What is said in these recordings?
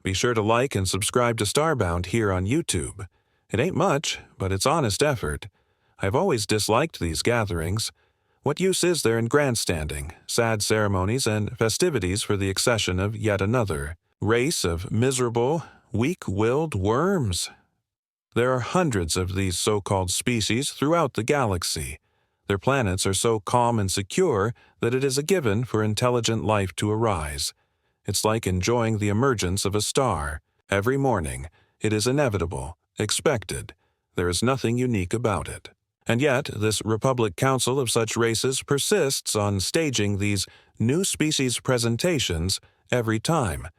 Be sure to like and subscribe to Starbound here on YouTube. It ain't much, but it's honest effort. I've always disliked these gatherings. What use is there in grandstanding, sad ceremonies, and festivities for the accession of yet another race of miserable, weak-willed worms? There are hundreds of these so-called species throughout the galaxy. Their planets are so calm and secure that it is a given for intelligent life to arise. It's like enjoying the emergence of a star. Every morning, it is inevitable, expected. There is nothing unique about it. And yet, this Republic Council of such races persists on staging these new species presentations every time.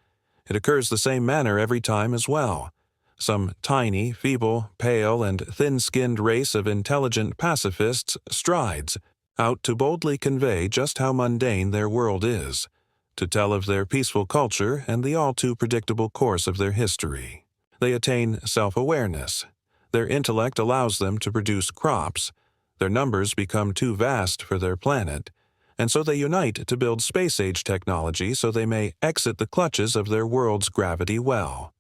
It occurs the same manner every time as well. Some tiny, feeble, pale, and thin-skinned race of intelligent pacifists strides out to boldly convey just how mundane their world is, to tell of their peaceful culture and the all-too-predictable course of their history. They attain self-awareness. Their intellect allows them to produce crops. Their numbers become too vast for their planet, and so they unite to build space-age technology so they may exit the clutches of their world's gravity well.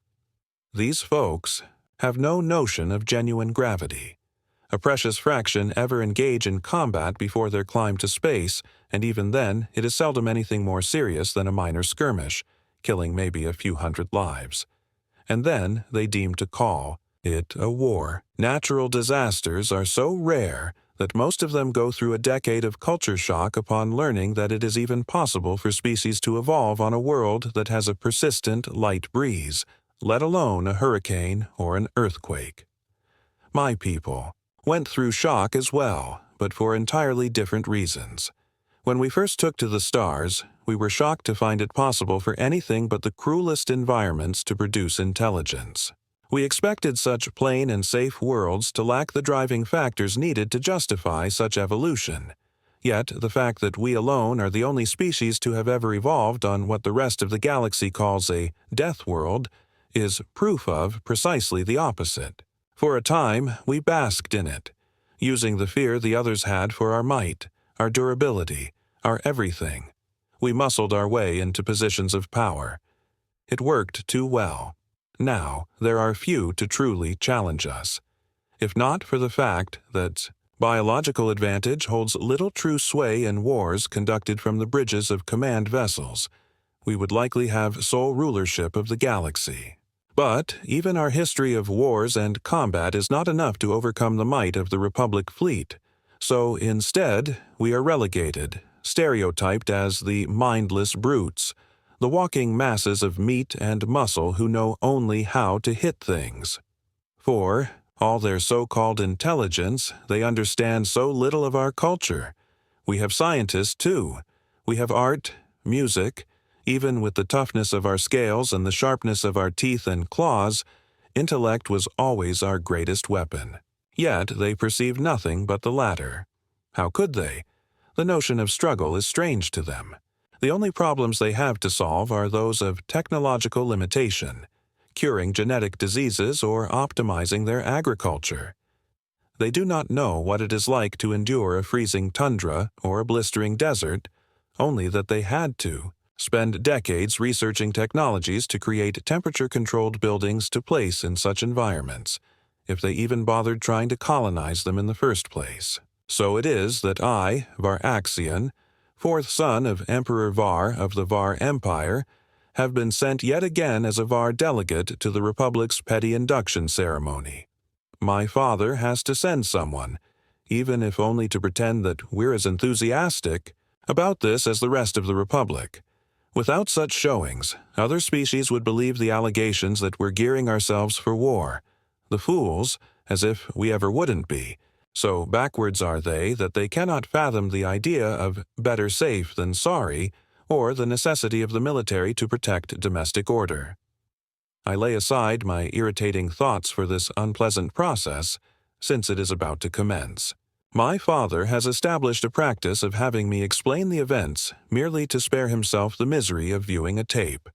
These folks have no notion of genuine gravity. A precious fraction ever engage in combat before their climb to space, and even then it is seldom anything more serious than a minor skirmish, killing maybe a few hundred lives. And then they deem to call it a war. Natural disasters are so rare that most of them go through a decade of culture shock upon learning that it is even possible for species to evolve on a world that has a persistent light breeze, let alone a hurricane or an earthquake. My people went through shock as well, but for entirely different reasons. When we first took to the stars, we were shocked to find it possible for anything but the cruelest environments to produce intelligence. We expected such plain and safe worlds to lack the driving factors needed to justify such evolution. Yet, the fact that we alone are the only species to have ever evolved on what the rest of the galaxy calls a deathworld is proof of precisely the opposite. For a time, we basked in it, using the fear the others had for our might, our durability, our everything. We muscled our way into positions of power. It worked too well. Now, there are few to truly challenge us. If not for the fact that biological advantage holds little true sway in wars conducted from the bridges of command vessels, we would likely have sole rulership of the galaxy. But even our history of wars and combat is not enough to overcome the might of the Republic fleet. So instead, we are relegated, stereotyped as the mindless brutes, the walking masses of meat and muscle who know only how to hit things. For all their so-called intelligence, they understand so little of our culture. We have scientists, too. We have art, music. Even with the toughness of our scales and the sharpness of our teeth and claws, intellect was always our greatest weapon. Yet they perceive nothing but the latter. How could they? The notion of struggle is strange to them. The only problems they have to solve are those of technological limitation, curing genetic diseases or optimizing their agriculture. They do not know what it is like to endure a freezing tundra or a blistering desert, only that they had to spend decades researching technologies to create temperature-controlled buildings to place in such environments, if they even bothered trying to colonize them in the first place. So it is that I, Varaxian, fourth son of Emperor Var of the Var Empire, have been sent yet again as a Var delegate to the Republic's petty induction ceremony. My father has to send someone, even if only to pretend that we're as enthusiastic about this as the rest of the Republic. Without such showings, other species would believe the allegations that we're gearing ourselves for war. The fools, as if we ever wouldn't be. So backwards are they that they cannot fathom the idea of better safe than sorry, or the necessity of the military to protect domestic order. I lay aside my irritating thoughts for this unpleasant process, since it is about to commence. My father has established a practice of having me explain the events merely to spare himself the misery of viewing a tape.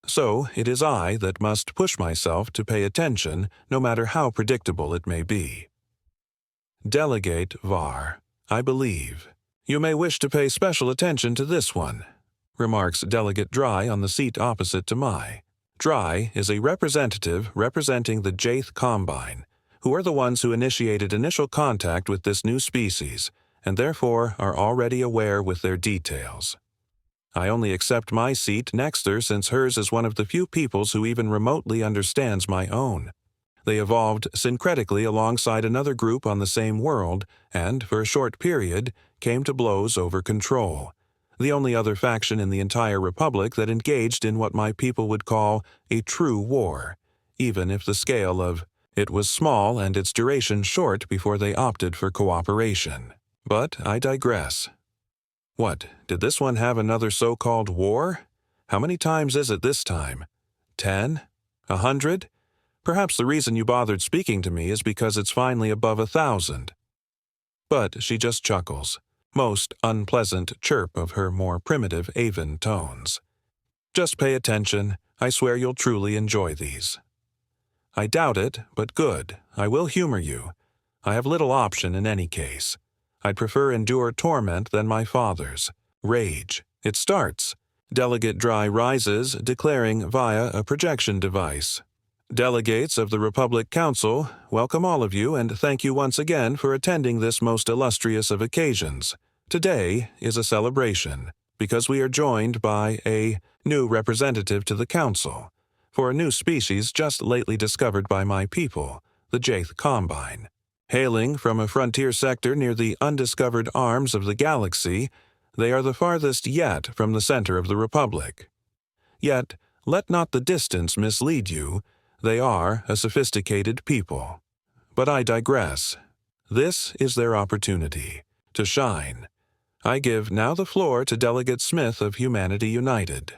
So it is I that must push myself to pay attention, no matter how predictable it may be. Delegate Var, I believe. You may wish to pay special attention to this one, remarks Delegate Dry on the seat opposite to my. Dry is a representative representing the Jaith Combine, who are the ones who initiated initial contact with this new species, and therefore are already aware with their details. I only accept my seat next her since hers is one of the few peoples who even remotely understands my own. They evolved syncretically alongside another group on the same world, and, for a short period, came to blows over control. The only other faction in the entire Republic that engaged in what my people would call a true war, even if the scale of it was small and its duration short before they opted for cooperation. But I digress. What, did this one have another so-called war? How many times is it this time? 10? 100? Perhaps the reason you bothered speaking to me is because it's finally above 1,000. But she just chuckles, most unpleasant chirp of her more primitive Avan tones. Just pay attention, I swear you'll truly enjoy these. I doubt it, but good, I will humor you. I have little option in any case. I'd prefer endure torment than my father's. Rage. It starts. Delegate Dry rises, declaring via a projection device. Delegates of the Republic Council, welcome all of you and thank you once again for attending this most illustrious of occasions. Today is a celebration, because we are joined by a new representative to the Council, for a new species just lately discovered by my people, the Jaith Combine. Hailing from a frontier sector near the undiscovered arms of the galaxy, they are the farthest yet from the center of the Republic. Yet, let not the distance mislead you. They are a sophisticated people. But I digress. This is their opportunity to shine. I give now the floor to Delegate Smith of Humanity United.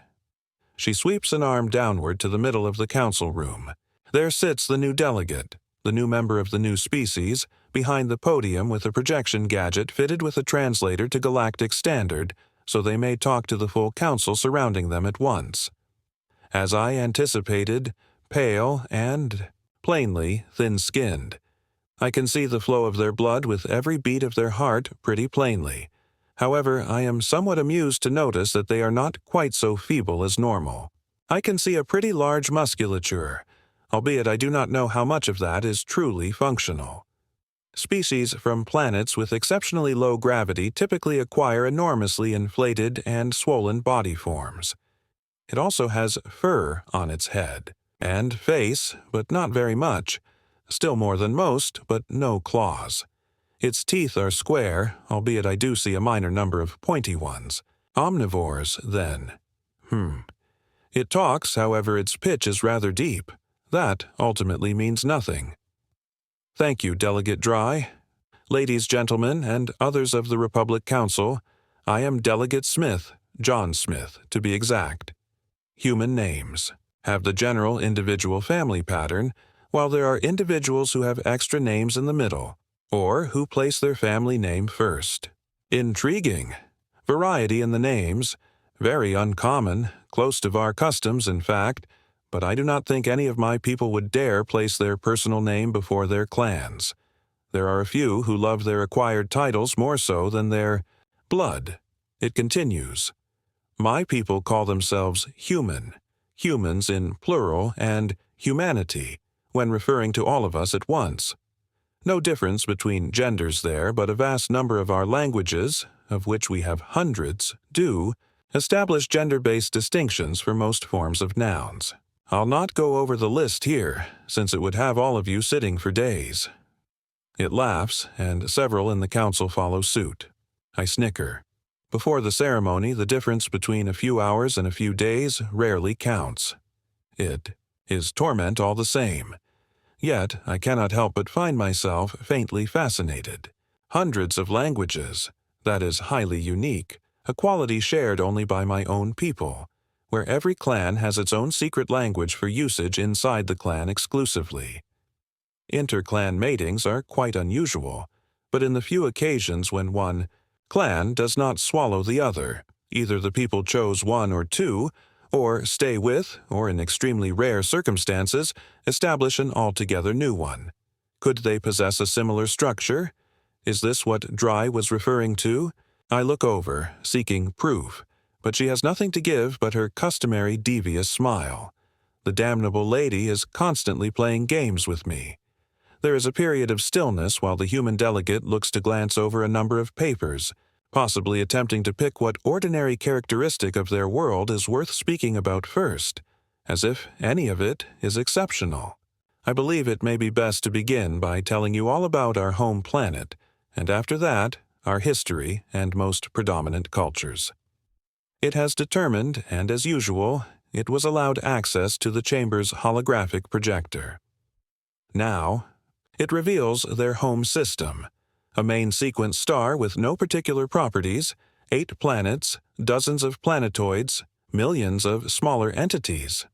She sweeps an arm downward to the middle of the council room. There sits the new delegate, the new member of the new species, behind the podium with a projection gadget fitted with a translator to Galactic Standard, so they may talk to the full council surrounding them at once. As I anticipated, pale and, plainly, thin-skinned. I can see the flow of their blood with every beat of their heart pretty plainly. However, I am somewhat amused to notice that they are not quite so feeble as normal. I can see a pretty large musculature, albeit I do not know how much of that is truly functional. Species from planets with exceptionally low gravity typically acquire enormously inflated and swollen body forms. It also has fur on its head, and face, but not very much, still more than most, but no claws. Its teeth are square, albeit I do see a minor number of pointy ones. Omnivores, then. It talks, however its pitch is rather deep. That ultimately means nothing. Thank you, Delegate Dry. Ladies, gentlemen, and others of the Republic Council, I am Delegate Smith, John Smith, to be exact. Human names have the general individual family pattern, while there are individuals who have extra names in the middle, or who place their family name first. Intriguing. Variety in the names, very uncommon, close to our customs in fact, but I do not think any of my people would dare place their personal name before their clans. There are a few who love their acquired titles more so than their blood. It continues. My people call themselves human, humans in plural, and humanity, when referring to all of us at once. No difference between genders there, but a vast number of our languages, of which we have hundreds, do establish gender-based distinctions for most forms of nouns. I'll not go over the list here, since it would have all of you sitting for days. It laughs, and several in the council follow suit. I snicker. Before the ceremony, the difference between a few hours and a few days rarely counts. It is torment all the same. Yet I cannot help but find myself faintly fascinated. Hundreds of languages, that is highly unique, a quality shared only by my own people, where every clan has its own secret language for usage inside the clan exclusively. Inter-clan matings are quite unusual, but in the few occasions when one clan does not swallow the other, either the people chose one or two, or stay with, or in extremely rare circumstances, establish an altogether new one. Could they possess a similar structure? Is this what Dry was referring to? I look over, seeking proof, but she has nothing to give but her customary devious smile. The damnable lady is constantly playing games with me. There is a period of stillness while the human delegate looks to glance over a number of papers, possibly attempting to pick what ordinary characteristic of their world is worth speaking about first, as if any of it is exceptional. I believe it may be best to begin by telling you all about our home planet, and after that, our history and most predominant cultures. It has determined, and as usual, it was allowed access to the chamber's holographic projector. Now, it reveals their home system, a main sequence star with no particular properties, 8 planets, dozens of planetoids, millions of smaller entities.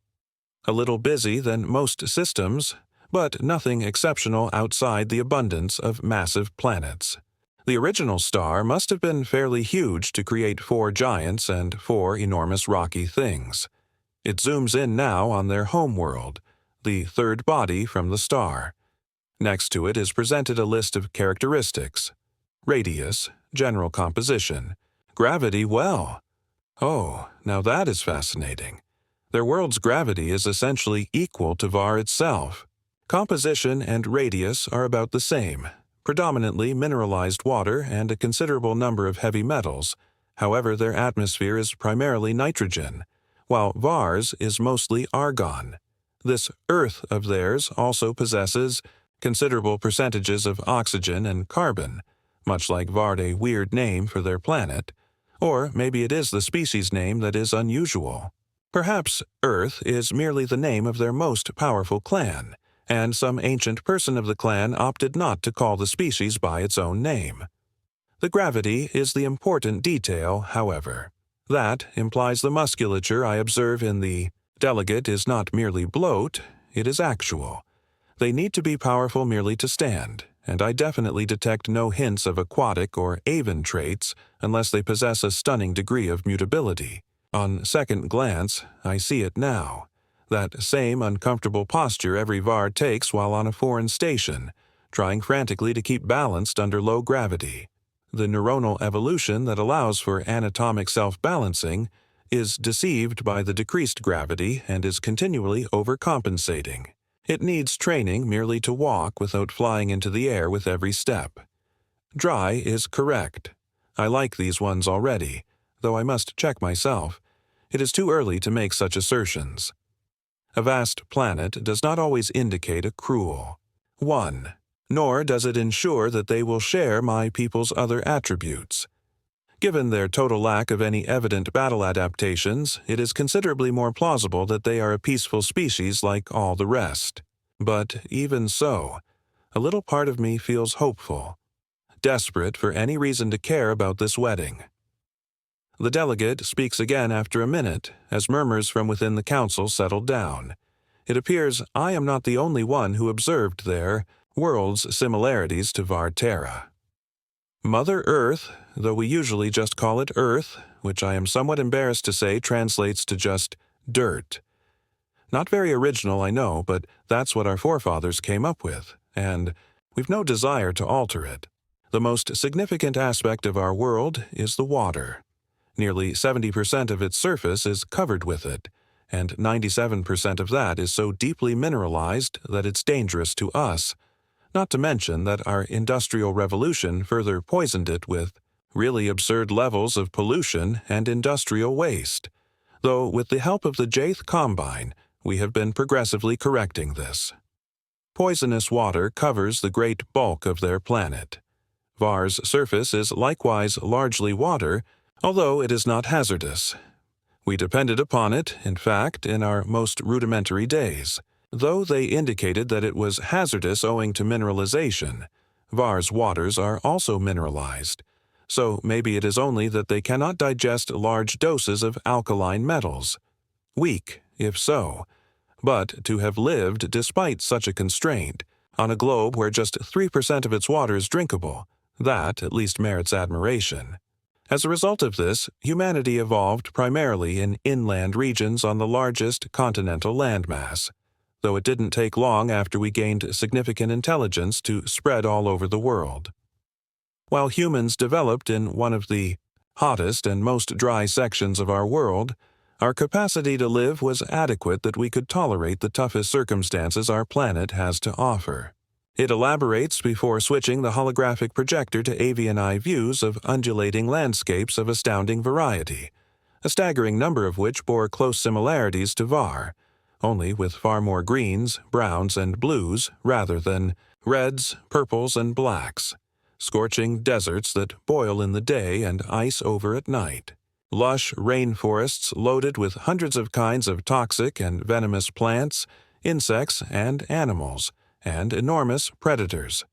A little busy than most systems, but nothing exceptional outside the abundance of massive planets. The original star must have been fairly huge to create 4 giants and 4 enormous rocky things. It zooms in now on their homeworld, the third body from the star. Next to it is presented a list of characteristics: radius, general composition, gravity. Well, oh, now that is fascinating. Their world's gravity is essentially equal to VAR itself. Composition and radius are about the same, predominantly mineralized water and a considerable number of heavy metals. However, their atmosphere is primarily nitrogen, while VAR's is mostly argon. This Earth of theirs also possesses considerable percentages of oxygen and carbon, much like Vard, a weird name for their planet. Or maybe it is the species name that is unusual. Perhaps Earth is merely the name of their most powerful clan, and some ancient person of the clan opted not to call the species by its own name. The gravity is the important detail, however. That implies the musculature I observe in the delegate is not merely bloat, it is actual. They need to be powerful merely to stand, and I definitely detect no hints of aquatic or avian traits unless they possess a stunning degree of mutability. On second glance, I see it now. That same uncomfortable posture every VAR takes while on a foreign station, trying frantically to keep balanced under low gravity. The neuronal evolution that allows for anatomic self-balancing is deceived by the decreased gravity and is continually overcompensating. It needs training merely to walk without flying into the air with every step. Dry is correct. I like these ones already, though I must check myself. It is too early to make such assertions. A vast planet does not always indicate a cruel one, nor does it ensure that they will share my people's other attributes. Given their total lack of any evident battle adaptations, it is considerably more plausible that they are a peaceful species like all the rest. But even so, a little part of me feels hopeful, desperate for any reason to care about this wedding. The delegate speaks again after a minute, as murmurs from within the council settle down. It appears I am not the only one who observed their world's similarities to Varterra. Mother Earth, though we usually just call it Earth, which I am somewhat embarrassed to say translates to just dirt. Not very original, I know, but that's what our forefathers came up with, and we've no desire to alter it. The most significant aspect of our world is the water. Nearly 70% of its surface is covered with it, and 97% of that is so deeply mineralized that it's dangerous to us. Not to mention that our Industrial Revolution further poisoned it with really absurd levels of pollution and industrial waste, though with the help of the Jaith Combine, we have been progressively correcting this. Poisonous water covers the great bulk of their planet. Var's surface is likewise largely water, although it is not hazardous. We depended upon it, in fact, in our most rudimentary days. Though they indicated that it was hazardous owing to mineralization, Var's waters are also mineralized, so maybe it is only that they cannot digest large doses of alkaline metals. Weak, if so, but to have lived despite such a constraint, on a globe where just 3% of its water is drinkable, that at least merits admiration. As a result of this, humanity evolved primarily in inland regions on the largest continental landmass, though it didn't take long after we gained significant intelligence to spread all over the world. While humans developed in one of the hottest and most dry sections of our world, Our capacity to live was adequate that we could tolerate the toughest circumstances our planet has to offer. It elaborates before switching the holographic projector to avian eye views of undulating landscapes of astounding variety, a staggering number of which bore close similarities to VAR, only with far more greens, browns, and blues rather than reds, purples, and blacks, scorching deserts that boil in the day and ice over at night, lush rainforests loaded with hundreds of kinds of toxic and venomous plants, insects, and animals, and enormous predators,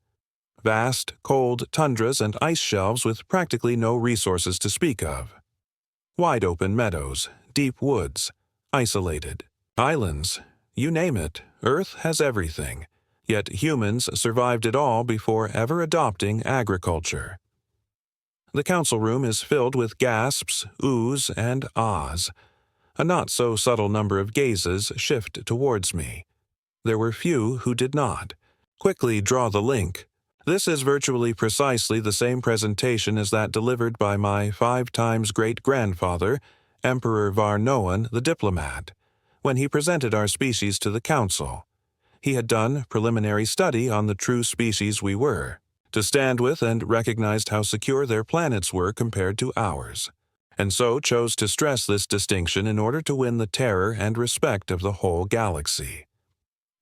vast, cold tundras and ice shelves with practically no resources to speak of, wide-open meadows, deep woods, isolated, islands, you name it, Earth has everything, yet humans survived it all before ever adopting agriculture. The council room is filled with gasps, oohs, and ahs. A not-so-subtle number of gazes shift towards me. There were few who did not. Quickly draw the link. This is virtually precisely the same presentation as that delivered by my 5 times great-grandfather, Emperor Varnoan the Diplomat, when he presented our species to the council. He had done preliminary study on the true species we were, to stand with and recognized how secure their planets were compared to ours, and so chose to stress this distinction in order to win the terror and respect of the whole galaxy.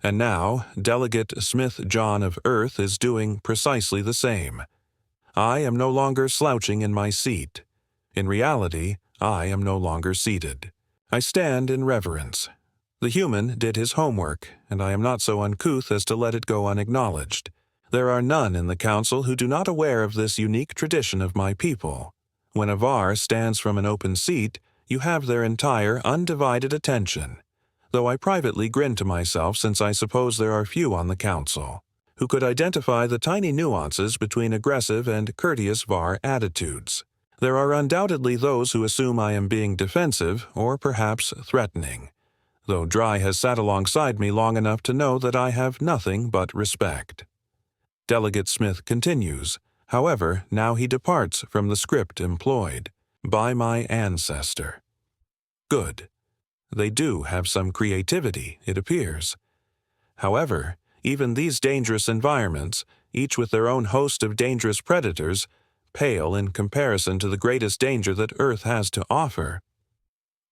And now, Delegate Smith John of Earth is doing precisely the same. I am no longer slouching in my seat. In reality, I am no longer seated. I stand in reverence. The human did his homework, and I am not so uncouth as to let it go unacknowledged. There are none in the council who do not aware of this unique tradition of my people. When a VAR stands from an open seat, you have their entire, undivided attention, though I privately grin to myself since I suppose there are few on the council who could identify the tiny nuances between aggressive and courteous VAR attitudes. There are undoubtedly those who assume I am being defensive or perhaps threatening, though Dry has sat alongside me long enough to know that I have nothing but respect. Delegate Smith continues. However, now he departs from the script employed by my ancestor. Good. They do have some creativity, it appears. However, even these dangerous environments, each with their own host of dangerous predators, pale in comparison to the greatest danger that Earth has to offer.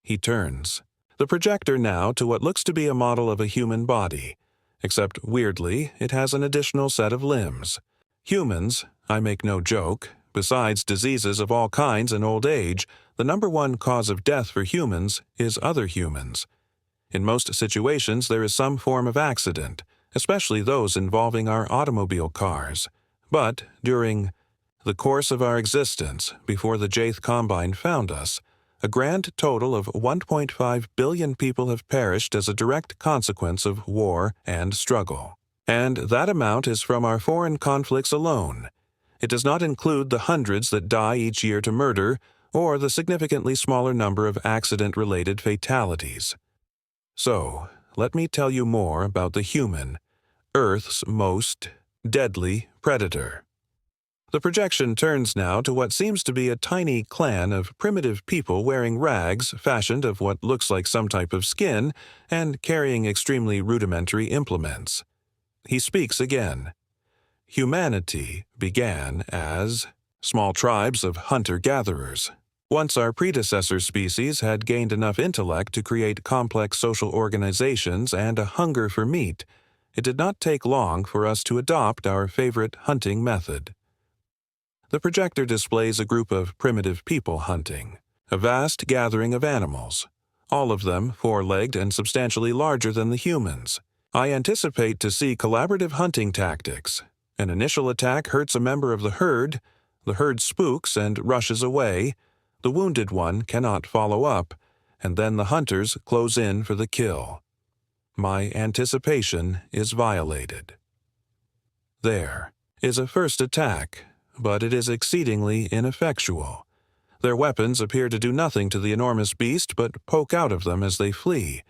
He turns the projector now to what looks to be a model of a human body, except weirdly, it has an additional set of limbs. Humans, I make no joke, besides diseases of all kinds and old age, the #1 cause of death for humans is other humans. In most situations, there is some form of accident, especially those involving our automobile cars. But during the course of our existence, before the Jaith Combine found us, a grand total of 1.5 billion people have perished as a direct consequence of war and struggle. And that amount is from our foreign conflicts alone. It does not include the hundreds that die each year to murder, or the significantly smaller number of accident-related fatalities. So, let me tell you more about the human, Earth's most deadly predator. The projection turns now to what seems to be a tiny clan of primitive people wearing rags fashioned of what looks like some type of skin and carrying extremely rudimentary implements. He speaks again. Humanity began as small tribes of hunter-gatherers. Once our predecessor species had gained enough intellect to create complex social organizations and a hunger for meat, it did not take long for us to adopt our favorite hunting method. The projector displays a group of primitive people hunting, a vast gathering of animals, all of them four-legged and substantially larger than the humans. I anticipate to see collaborative hunting tactics. An initial attack hurts a member of the herd spooks and rushes away, the wounded one cannot follow up, and then the hunters close in for the kill. My anticipation is violated. There is a first attack, but it is exceedingly ineffectual. Their weapons appear to do nothing to the enormous beast but poke out of them as they flee.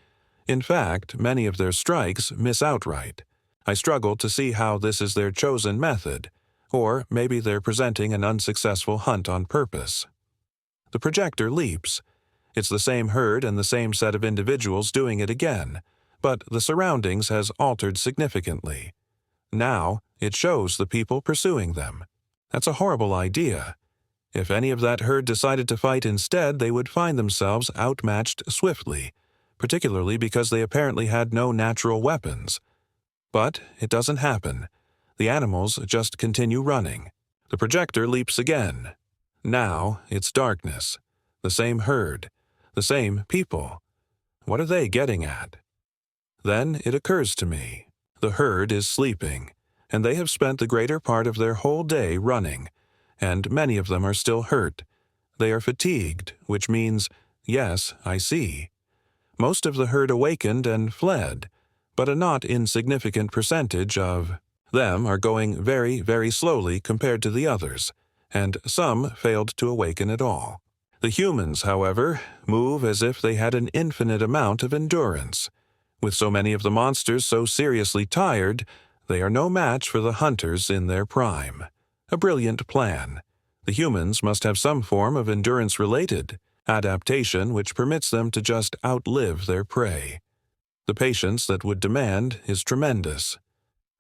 In fact, many of their strikes miss outright. I struggle to see how this is their chosen method, or maybe they're presenting an unsuccessful hunt on purpose. The projector leaps, It's the same herd and the same set of individuals doing it again, but the surroundings has altered significantly. Now, it shows the people pursuing them. That's a horrible idea. If any of that herd decided to fight instead, they would find themselves outmatched swiftly, particularly because they apparently had no natural weapons. But it doesn't happen. The animals just continue running. The projector leaps again. Now it's darkness. The same herd. The same people. What are they getting at? Then it occurs to me. The herd is sleeping, and they have spent the greater part of their whole day running, and many of them are still hurt. They are fatigued, which means, yes, I see. Most of the herd awakened and fled, but a not insignificant percentage of them are going very, very slowly compared to the others, and some failed to awaken at all. The humans, however, move as if they had an infinite amount of endurance. With so many of the monsters so seriously tired, they are no match for the hunters in their prime. A brilliant plan. The humans must have some form of endurance-related adaptation which permits them to just outlive their prey. The patience that would demand is tremendous.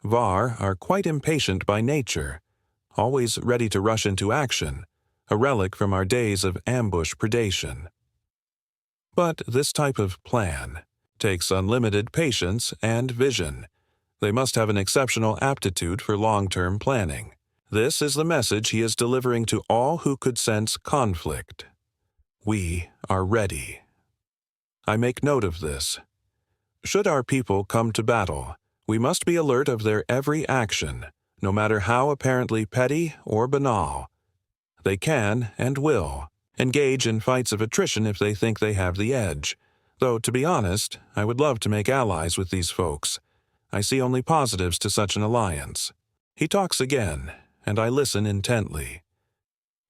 Var are quite impatient by nature, always ready to rush into action, a relic from our days of ambush predation. But this type of plan takes unlimited patience and vision. They must have an exceptional aptitude for long-term planning. This is the message he is delivering to all who could sense conflict. We are ready. I make note of this. Should our people come to battle, we must be alert of their every action, no matter how apparently petty or banal. They can, and will, engage in fights of attrition if they think they have the edge. Though, to be honest, I would love to make allies with these folks. I see only positives to such an alliance. He talks again, and I listen intently.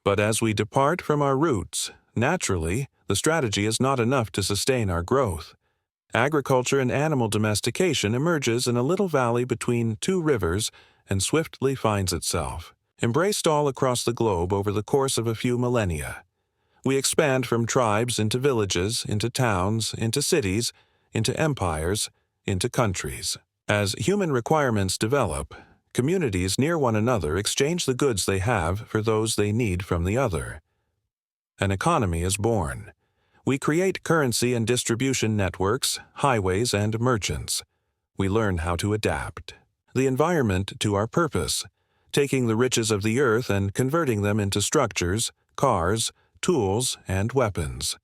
But as we depart from our roots, naturally, the strategy is not enough to sustain our growth. Agriculture and animal domestication emerges in a little valley between two rivers and swiftly finds itself, embraced all across the globe over the course of a few millennia. We expand from tribes into villages, into towns, into cities, into empires, into countries. As human requirements develop, communities near one another exchange the goods they have for those they need from the other. An economy is born. We create currency and distribution networks, highways, and merchants. We learn how to adapt the environment to our purpose, taking the riches of the earth and converting them into structures, cars, tools, and weapons.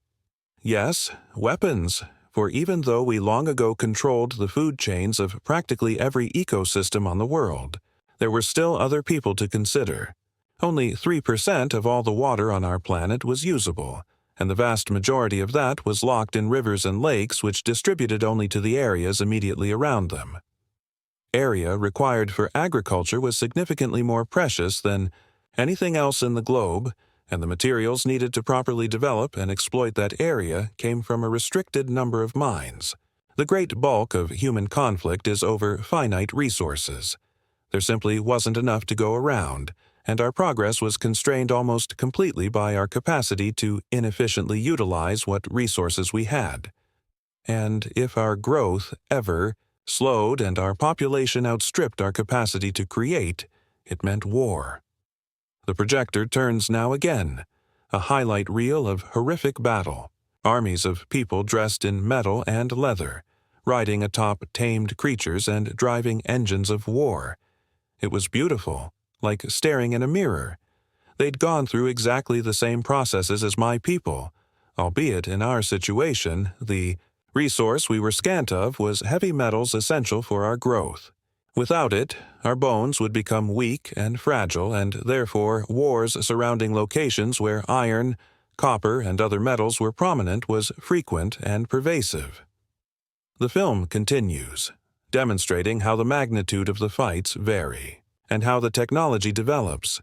Yes, weapons, for even though we long ago controlled the food chains of practically every ecosystem on the world, there were still other people to consider. Only 3% of all the water on our planet was usable, and the vast majority of that was locked in rivers and lakes which distributed only to the areas immediately around them. Area required for agriculture was significantly more precious than anything else in the globe, and the materials needed to properly develop and exploit that area came from a restricted number of mines. The great bulk of human conflict is over finite resources. There simply wasn't enough to go around, and our progress was constrained almost completely by our capacity to inefficiently utilize what resources we had. And if our growth ever slowed and our population outstripped our capacity to create, it meant war. The projector turns now again, a highlight reel of horrific battle. Armies of people dressed in metal and leather, riding atop tamed creatures and driving engines of war. It was beautiful, like staring in a mirror. They'd gone through exactly the same processes as my people, albeit in our situation, the resource we were scant of was heavy metals essential for our growth. Without it, our bones would become weak and fragile, and therefore wars surrounding locations where iron, copper, and other metals were prominent was frequent and pervasive. The film continues, demonstrating how the magnitude of the fights vary, and how the technology develops.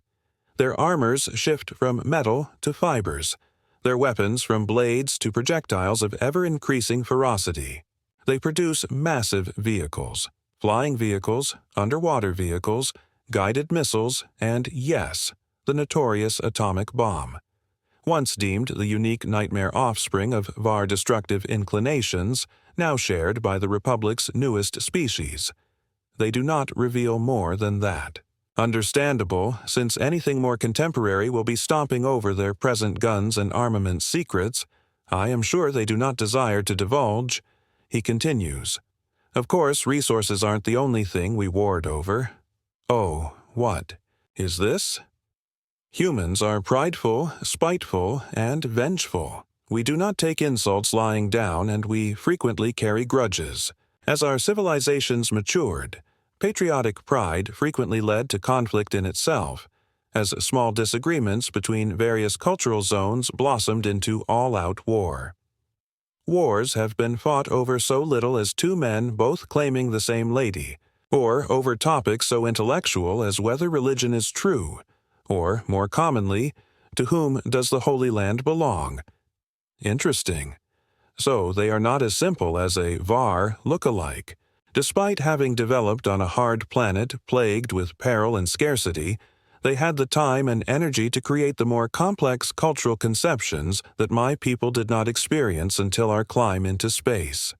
Their armors shift from metal to fibers, their weapons from blades to projectiles of ever-increasing ferocity. They produce massive vehicles, flying vehicles, underwater vehicles, guided missiles, and yes, the notorious atomic bomb. once deemed the unique nightmare offspring of VAR destructive inclinations, now shared by the Republic's newest species. They do not reveal more than that. Understandable, since anything more contemporary will be stomping over their present guns and armament secrets. I am sure they do not desire to divulge. He continues, "Of course, resources aren't the only thing we ward over." Oh, what is this? Humans are prideful, spiteful, and vengeful. We do not take insults lying down, and we frequently carry grudges. As our civilizations matured, patriotic pride frequently led to conflict in itself, as small disagreements between various cultural zones blossomed into all-out war. Wars have been fought over so little as two men both claiming the same lady, or over topics so intellectual as whether religion is true, or, more commonly, to whom does the Holy Land belong? Interesting. So they are not as simple as a VAR look-alike. Despite having developed on a hard planet plagued with peril and scarcity, they had the time and energy to create the more complex cultural conceptions that my people did not experience until our climb into space.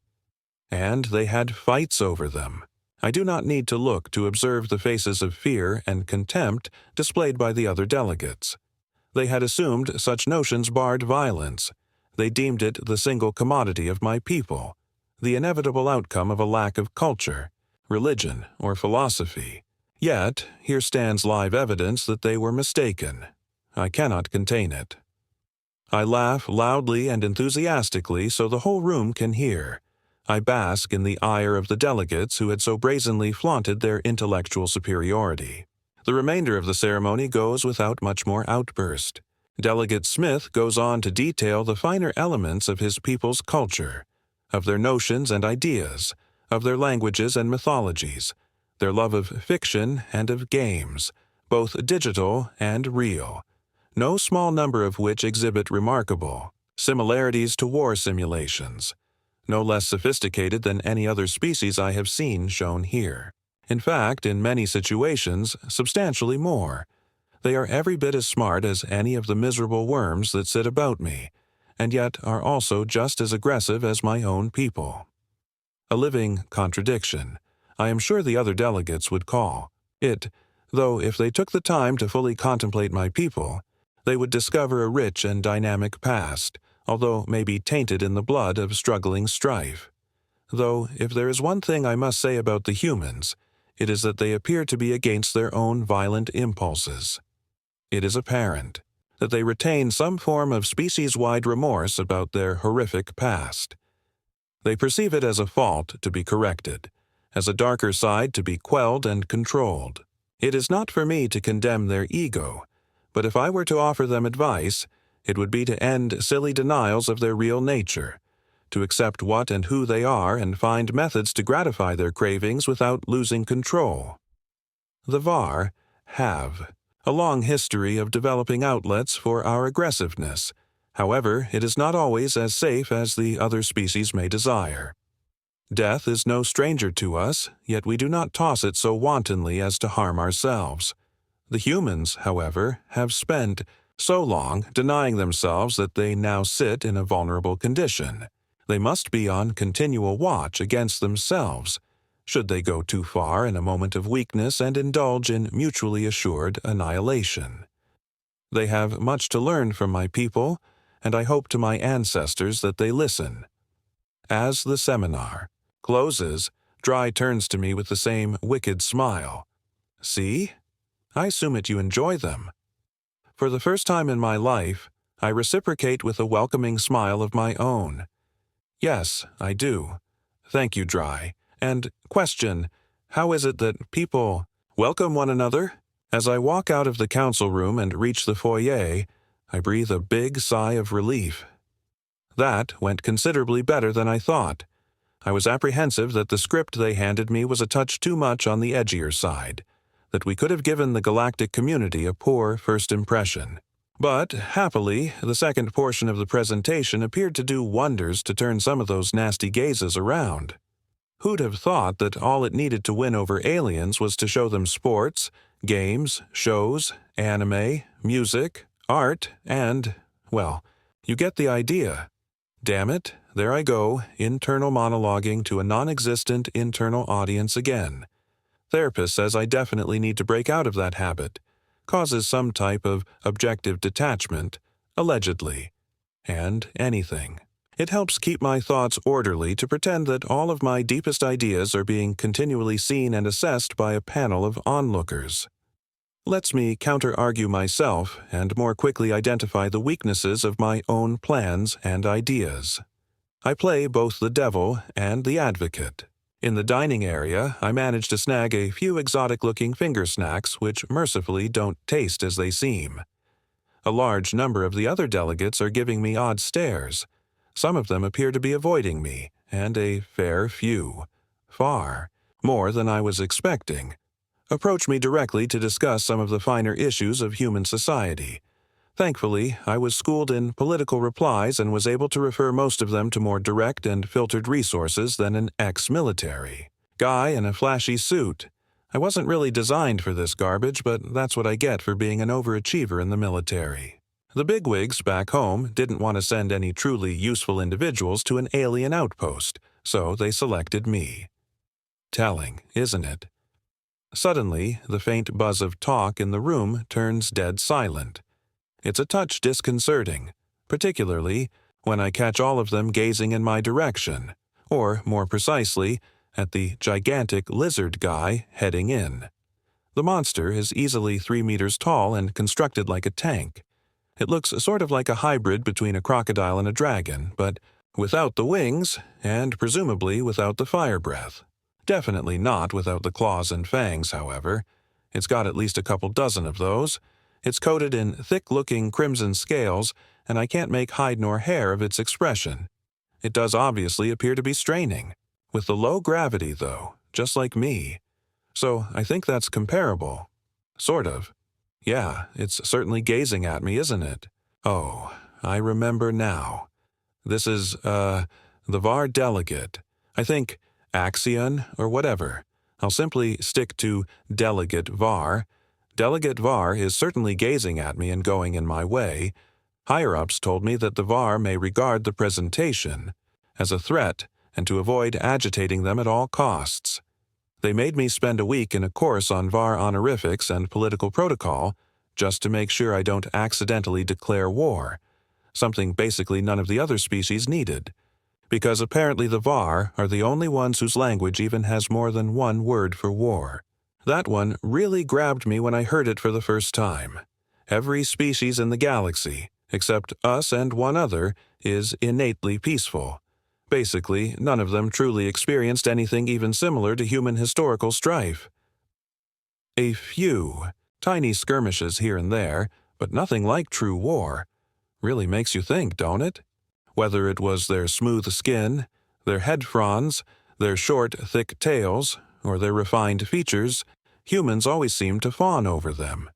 And they had fights over them. I do not need to look to observe the faces of fear and contempt displayed by the other delegates. They had assumed such notions barred violence. They deemed it the single commodity of my people, the inevitable outcome of a lack of culture, religion, or philosophy. Yet, here stands live evidence that they were mistaken. I cannot contain it. I laugh loudly and enthusiastically so the whole room can hear. I bask in the ire of the delegates who had so brazenly flaunted their intellectual superiority. The remainder of the ceremony goes without much more outburst. Delegate Smith goes on to detail the finer elements of his people's culture, of their notions and ideas, of their languages and mythologies, their love of fiction and of games, both digital and real, no small number of which exhibit remarkable similarities to war simulations, no less sophisticated than any other species I have seen shown here. In fact, in many situations, substantially more. They are every bit as smart as any of the miserable worms that sit about me, and yet are also just as aggressive as my own people. A living contradiction, I am sure the other delegates would call it, though if they took the time to fully contemplate my people, they would discover a rich and dynamic past, although maybe tainted in the blood of struggling strife. Though, if there is one thing I must say about the humans, it is that they appear to be against their own violent impulses. It is apparent that they retain some form of species-wide remorse about their horrific past. They perceive it as a fault to be corrected, as a darker side to be quelled and controlled. It is not for me to condemn their ego, but if I were to offer them advice, it would be to end silly denials of their real nature, to accept what and who they are and find methods to gratify their cravings without losing control. The VAR have a long history of developing outlets for our aggressiveness. However, it is not always as safe as the other species may desire. Death is no stranger to us, yet we do not toss it so wantonly as to harm ourselves. The humans, however, have spent so long denying themselves that they now sit in a vulnerable condition. They must be on continual watch against themselves, should they go too far in a moment of weakness and indulge in mutually assured annihilation. They have much to learn from my people, and I hope to my ancestors that they listen. As the seminar closes, Dry turns to me with the same wicked smile. See? I assume that you enjoy them. For the first time in my life, I reciprocate with a welcoming smile of my own. Yes, I do. Thank you, Dry. And question, how is it that people welcome one another? As I walk out of the council room and reach the foyer, I breathe a big sigh of relief. That went considerably better than I thought. I was apprehensive that the script they handed me was a touch too much on the edgier side, that we could have given the galactic community a poor first impression. But, happily, the second portion of the presentation appeared to do wonders to turn some of those nasty gazes around. Who'd have thought that all it needed to win over aliens was to show them sports, games, shows, anime, music, art, and, Well, you get the idea. Damn it, there I go, internal monologuing to a non-existent internal audience again. Therapist says I definitely need to break out of that habit. Causes some type of objective detachment, allegedly. And anything. It helps keep my thoughts orderly to pretend that all of my deepest ideas are being continually seen and assessed by a panel of onlookers. Lets me counter-argue myself and more quickly identify the weaknesses of my own plans and ideas. I play both the devil and the advocate. In the dining area, I manage to snag a few exotic-looking finger snacks which mercifully don't taste as they seem. A large number of the other delegates are giving me odd stares. Some of them appear to be avoiding me, and a fair few, far more than I was expecting, approach me directly to discuss some of the finer issues of human society. Thankfully, I was schooled in political replies and was able to refer most of them to more direct and filtered resources than an ex-military guy in a flashy suit. I wasn't really designed for this garbage, but that's what I get for being an overachiever in the military. The bigwigs back home didn't want to send any truly useful individuals to an alien outpost, so they selected me. Telling, isn't it? Suddenly, the faint buzz of talk in the room turns dead silent. It's a touch disconcerting, particularly when I catch all of them gazing in my direction, or, more precisely, at the gigantic lizard guy heading in. The monster is easily 3 meters tall and constructed like a tank. It looks sort of like a hybrid between a crocodile and a dragon, but without the wings, and presumably without the fire breath. Definitely not without the claws and fangs, however. It's got at least a couple dozen of those. It's coated in thick-looking crimson scales, and I can't make hide nor hair of its expression. It does obviously appear to be straining. With the low gravity, though, just like me. So I think that's comparable. Sort of. Yeah, it's certainly gazing at me, isn't it? Oh, I remember now. This is, the VAR delegate. I think Axion or whatever. I'll simply stick to Delegate VAR. Delegate VAR is certainly gazing at me and going in my way. Higher-ups told me that the VAR may regard the presentation as a threat and to avoid agitating them at all costs. They made me spend a week in a course on VAR honorifics and political protocol just to make sure I don't accidentally declare war, something basically none of the other species needed, because apparently the VAR are the only ones whose language even has more than one word for war. That one really grabbed me when I heard it for the first time. Every species in the galaxy, except us and one other, is innately peaceful. Basically, none of them truly experienced anything even similar to human historical strife. A few tiny skirmishes here and there, but nothing like true war. Really makes you think, don't it? Whether it was their smooth skin, their head fronds, their short, thick tails, or their refined features, humans always seemed to fawn over them.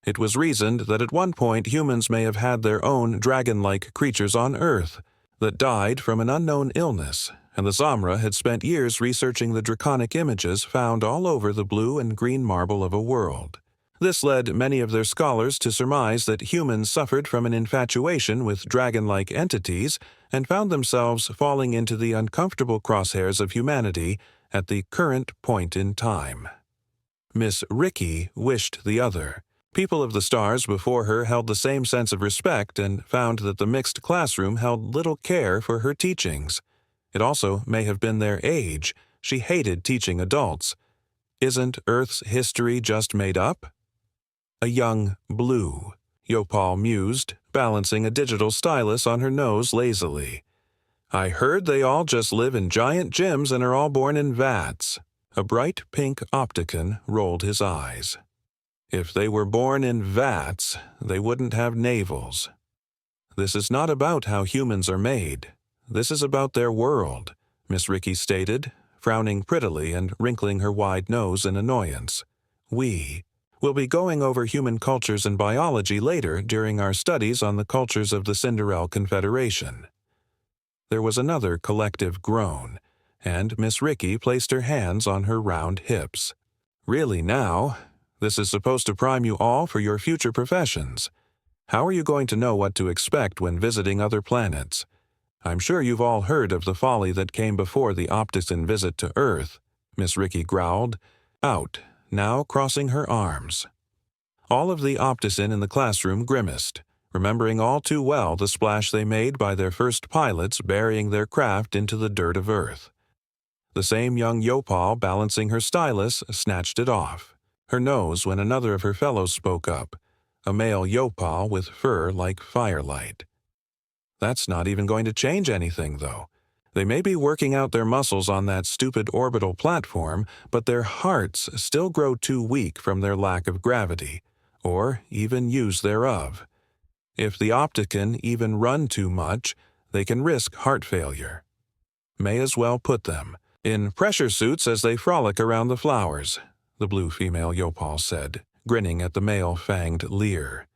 It was reasoned that at one point humans may have had their own dragon-like creatures on Earth that died from an unknown illness, and the Zamra had spent years researching the draconic images found all over the blue and green marble of a world. This led many of their scholars to surmise that humans suffered from an infatuation with dragon-like entities and found themselves falling into the uncomfortable crosshairs of humanity at the current point in time. Miss Ricky wished the other. People of the stars before her held the same sense of respect and found that the mixed classroom held little care for her teachings. It also may have been their age. She hated teaching adults. Isn't Earth's history just made up? A young blue, Yopal mused, balancing a digital stylus on her nose lazily. I heard they all just live in giant gyms and are all born in vats. A bright pink opticon rolled his eyes. If they were born in vats, they wouldn't have navels. This is not about how humans are made. This is about their world, Miss Ricky stated, frowning prettily and wrinkling her wide nose in annoyance. We'll be going over human cultures and biology later during our studies on the cultures of the Cinderella Confederation. There was another collective groan, and Miss Ricky placed her hands on her round hips. Really now? This is supposed to prime you all for your future professions. How are you going to know what to expect when visiting other planets? I'm sure you've all heard of the folly that came before the Opticon visit to Earth, Miss Ricky growled, out, now crossing her arms. All of the Opticon in the classroom grimaced, remembering all too well the splash they made by their first pilots burying their craft into the dirt of Earth. The same young Yopal balancing her stylus snatched it off, her nose when another of her fellows spoke up, a male Yopal with fur like firelight. That's not even going to change anything, though. They may be working out their muscles on that stupid orbital platform, but their hearts still grow too weak from their lack of gravity, or even use thereof. If the Opticon even run too much, they can risk heart failure. May as well put them in pressure suits as they frolic around the flowers, the blue female Yopal said, grinning at the male fanged leer.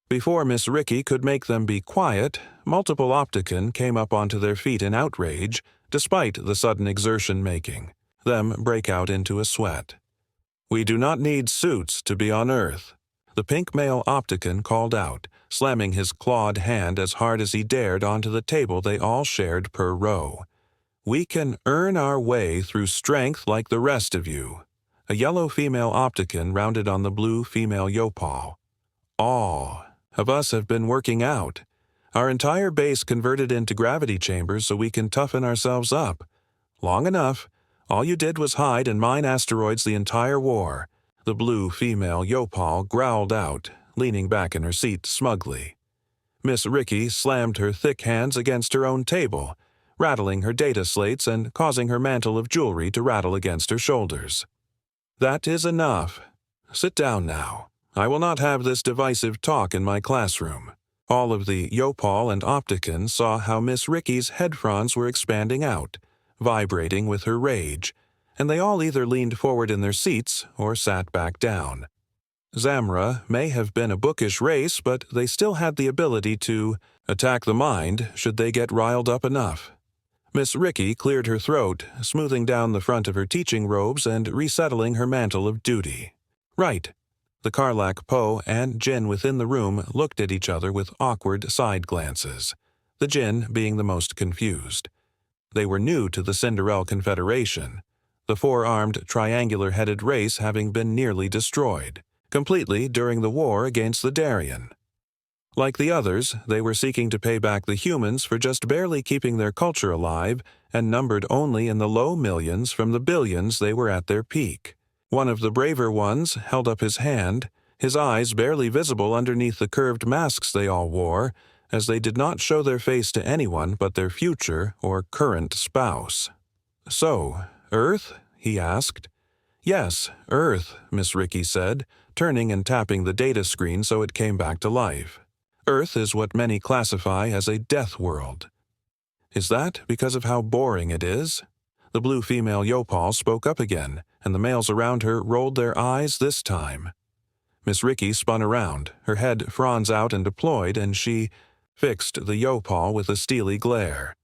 Before Miss Ricky could make them be quiet, multiple Opticon came up onto their feet in outrage, despite the sudden exertion making them break out into a sweat. We do not need suits to be on Earth, the pink male Opticon called out, slamming his clawed hand as hard as he dared onto the table they all shared per row. We can earn our way through strength like the rest of you. A yellow female Opticon rounded on the blue female Yopal. All of us have been working out. Our entire base converted into gravity chambers so we can toughen ourselves up. Long enough. All you did was hide and mine asteroids the entire war, the blue female Yopal growled out, leaning back in her seat smugly. Miss Ricky slammed her thick hands against her own table, rattling her data slates and causing her mantle of jewelry to rattle against her shoulders. That is enough. Sit down now. I will not have this divisive talk in my classroom. All of the Yopal and Opticon saw how Miss Ricky's head fronds were expanding out, vibrating with her rage, and they all either leaned forward in their seats or sat back down. Zamra may have been a bookish race, but they still had the ability to attack the mind should they get riled up enough. Miss Ricky cleared her throat, smoothing down the front of her teaching robes and resettling her mantle of duty. Right. The Karlak Poe and Jinn within the room looked at each other with awkward side glances, the Jinn being the most confused. They were new to the Cinderelle Confederation, the four-armed, triangular-headed race having been nearly destroyed, completely during the war against the Darien. Like the others, they were seeking to pay back the humans for just barely keeping their culture alive and numbered only in the low millions from the billions they were at their peak. One of the braver ones held up his hand, his eyes barely visible underneath the curved masks they all wore, as they did not show their face to anyone but their future or current spouse. So, Earth? He asked. Yes, Earth, Miss Ricky said, turning and tapping the data screen so it came back to life. Earth is what many classify as a death world. Is that because of how boring it is? The blue female Yopal spoke up again, and the males around her rolled their eyes this time. Miss Ricky spun around, her head fronds out and deployed, and she fixed the Yopal with a steely glare.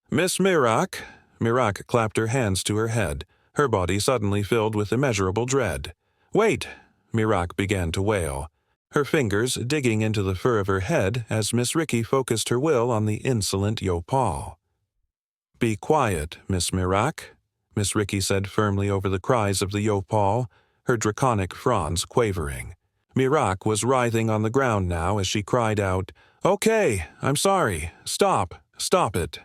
Miss Mirak! Mirak clapped her hands to her head, her body suddenly filled with immeasurable dread. Wait! Mirak began to wail, her fingers digging into the fur of her head as Miss Ricky focused her will on the insolent Yopal. Be quiet, Miss Mirak, Miss Ricky said firmly over the cries of the Yopal, her draconic fronds quavering. Mirak was writhing on the ground now as she cried out, Okay, I'm sorry. Stop it.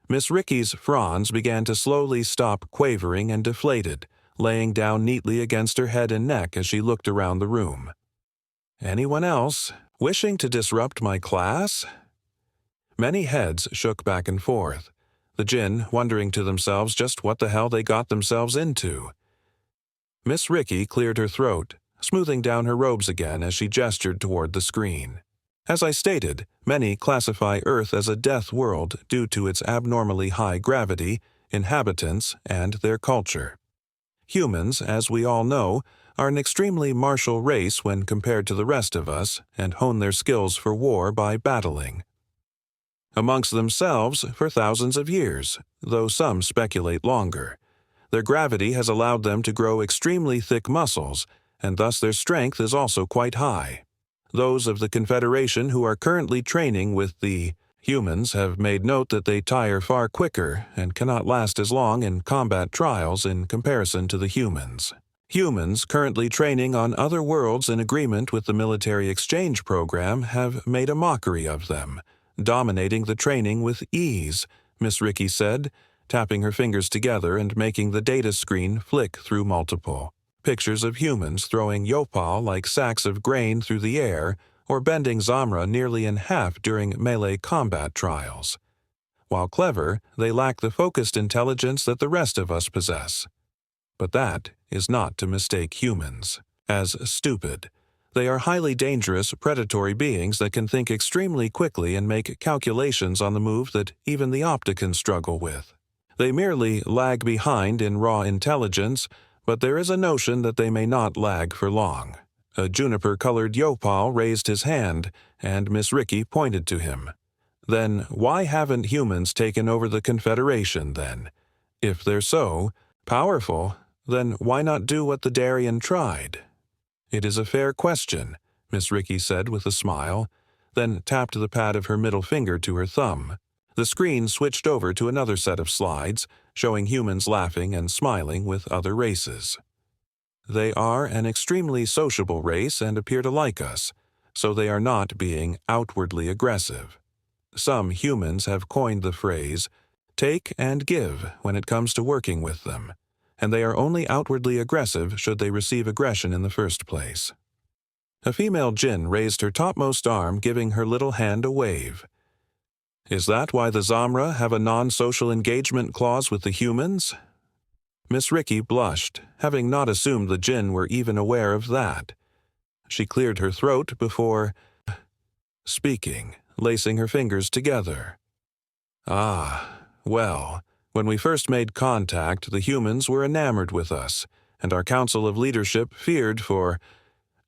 Miss Ricky's fronds began to slowly stop quavering and deflated, laying down neatly against her head and neck as she looked around the room. Anyone else wishing to disrupt my class? Many heads shook back and forth, the Jinn wondering to themselves just what the hell they got themselves into. Miss Ricky cleared her throat, smoothing down her robes again as she gestured toward the screen. As I stated, many classify Earth as a death world due to its abnormally high gravity, inhabitants, and their culture. Humans, as we all know, are an extremely martial race when compared to the rest of us and hone their skills for war by battling amongst themselves for thousands of years, though some speculate longer. Their gravity has allowed them to grow extremely thick muscles, and thus their strength is also quite high. Those of the Confederation who are currently training with the humans have made note that they tire far quicker and cannot last as long in combat trials in comparison to the humans. Humans currently training on other worlds in agreement with the military exchange program have made a mockery of them, dominating the training with ease, Miss Ricky said, tapping her fingers together and making the data screen flick through multiple pictures of humans throwing Yopal like sacks of grain through the air or bending Zamra nearly in half during melee combat trials. While clever, they lack the focused intelligence that the rest of us possess. But that is not to mistake humans as stupid. They are highly dangerous, predatory beings that can think extremely quickly and make calculations on the move that even the Opticans struggle with. They merely lag behind in raw intelligence, but there is a notion that they may not lag for long. A juniper-colored Yopal raised his hand, and Miss Ricky pointed to him. Then why haven't humans taken over the Confederation, then? If they're so powerful, then why not do what the Darien tried? It is a fair question, Miss Ricky said with a smile, then tapped the pad of her middle finger to her thumb. The screen switched over to another set of slides, showing humans laughing and smiling with other races. They are an extremely sociable race and appear to like us, so they are not being outwardly aggressive. Some humans have coined the phrase, take and give, when it comes to working with them, and they are only outwardly aggressive should they receive aggression in the first place. A female djinn raised her topmost arm, giving her little hand a wave. Is that why the Zamra have a non-social engagement clause with the humans? Miss Ricky blushed, having not assumed the djinn were even aware of that. She cleared her throat before speaking, lacing her fingers together. Ah, well, when we first made contact, the humans were enamored with us, and our Council of Leadership feared for...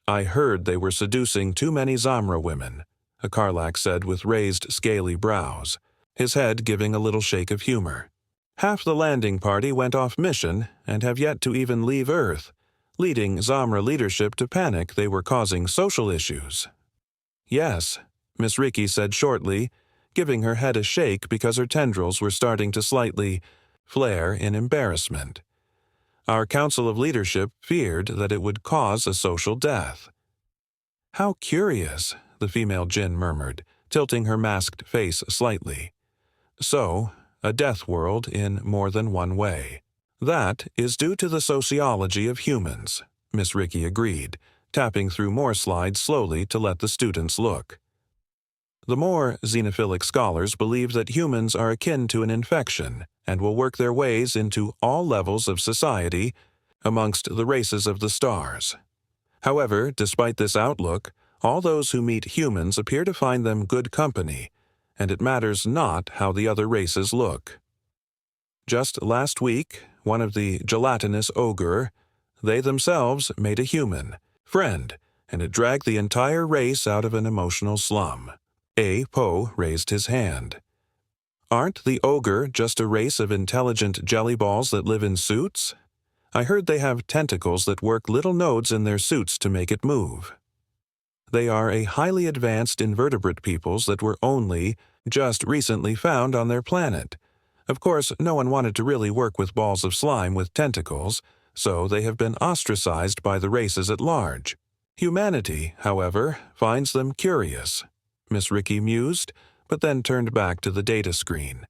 I heard they were seducing too many Zamra women, a Karlak said with raised, scaly brows, his head giving a little shake of humor. Half the landing party went off mission and have yet to even leave Earth, leading Zamra leadership to panic they were causing social issues. Yes, Miss Ricky said shortly, giving her head a shake because her tendrils were starting to slightly flare in embarrassment. Our Council of Leadership feared that it would cause a social death. How curious, the female djinn murmured, tilting her masked face slightly. So, a death world in more than one way. That is due to the sociology of humans, Miss Ricky agreed, tapping through more slides slowly to let the students look. The more xenophilic scholars believe that humans are akin to an infection and will work their ways into all levels of society amongst the races of the stars. However, despite this outlook, all those who meet humans appear to find them good company, and it matters not how the other races look. Just last week, one of the gelatinous ogre, they themselves made a human friend, and it dragged the entire race out of an emotional slum. A. Poe raised his hand. Aren't the ogre just a race of intelligent jellyballs that live in suits? I heard they have tentacles that work little nodes in their suits to make it move. They are a highly advanced invertebrate peoples that were only just recently found on their planet. Of course, no one wanted to really work with balls of slime with tentacles, so they have been ostracized by the races at large. Humanity, however, finds them curious. Miss Ricky mused, but then turned back to the data screen.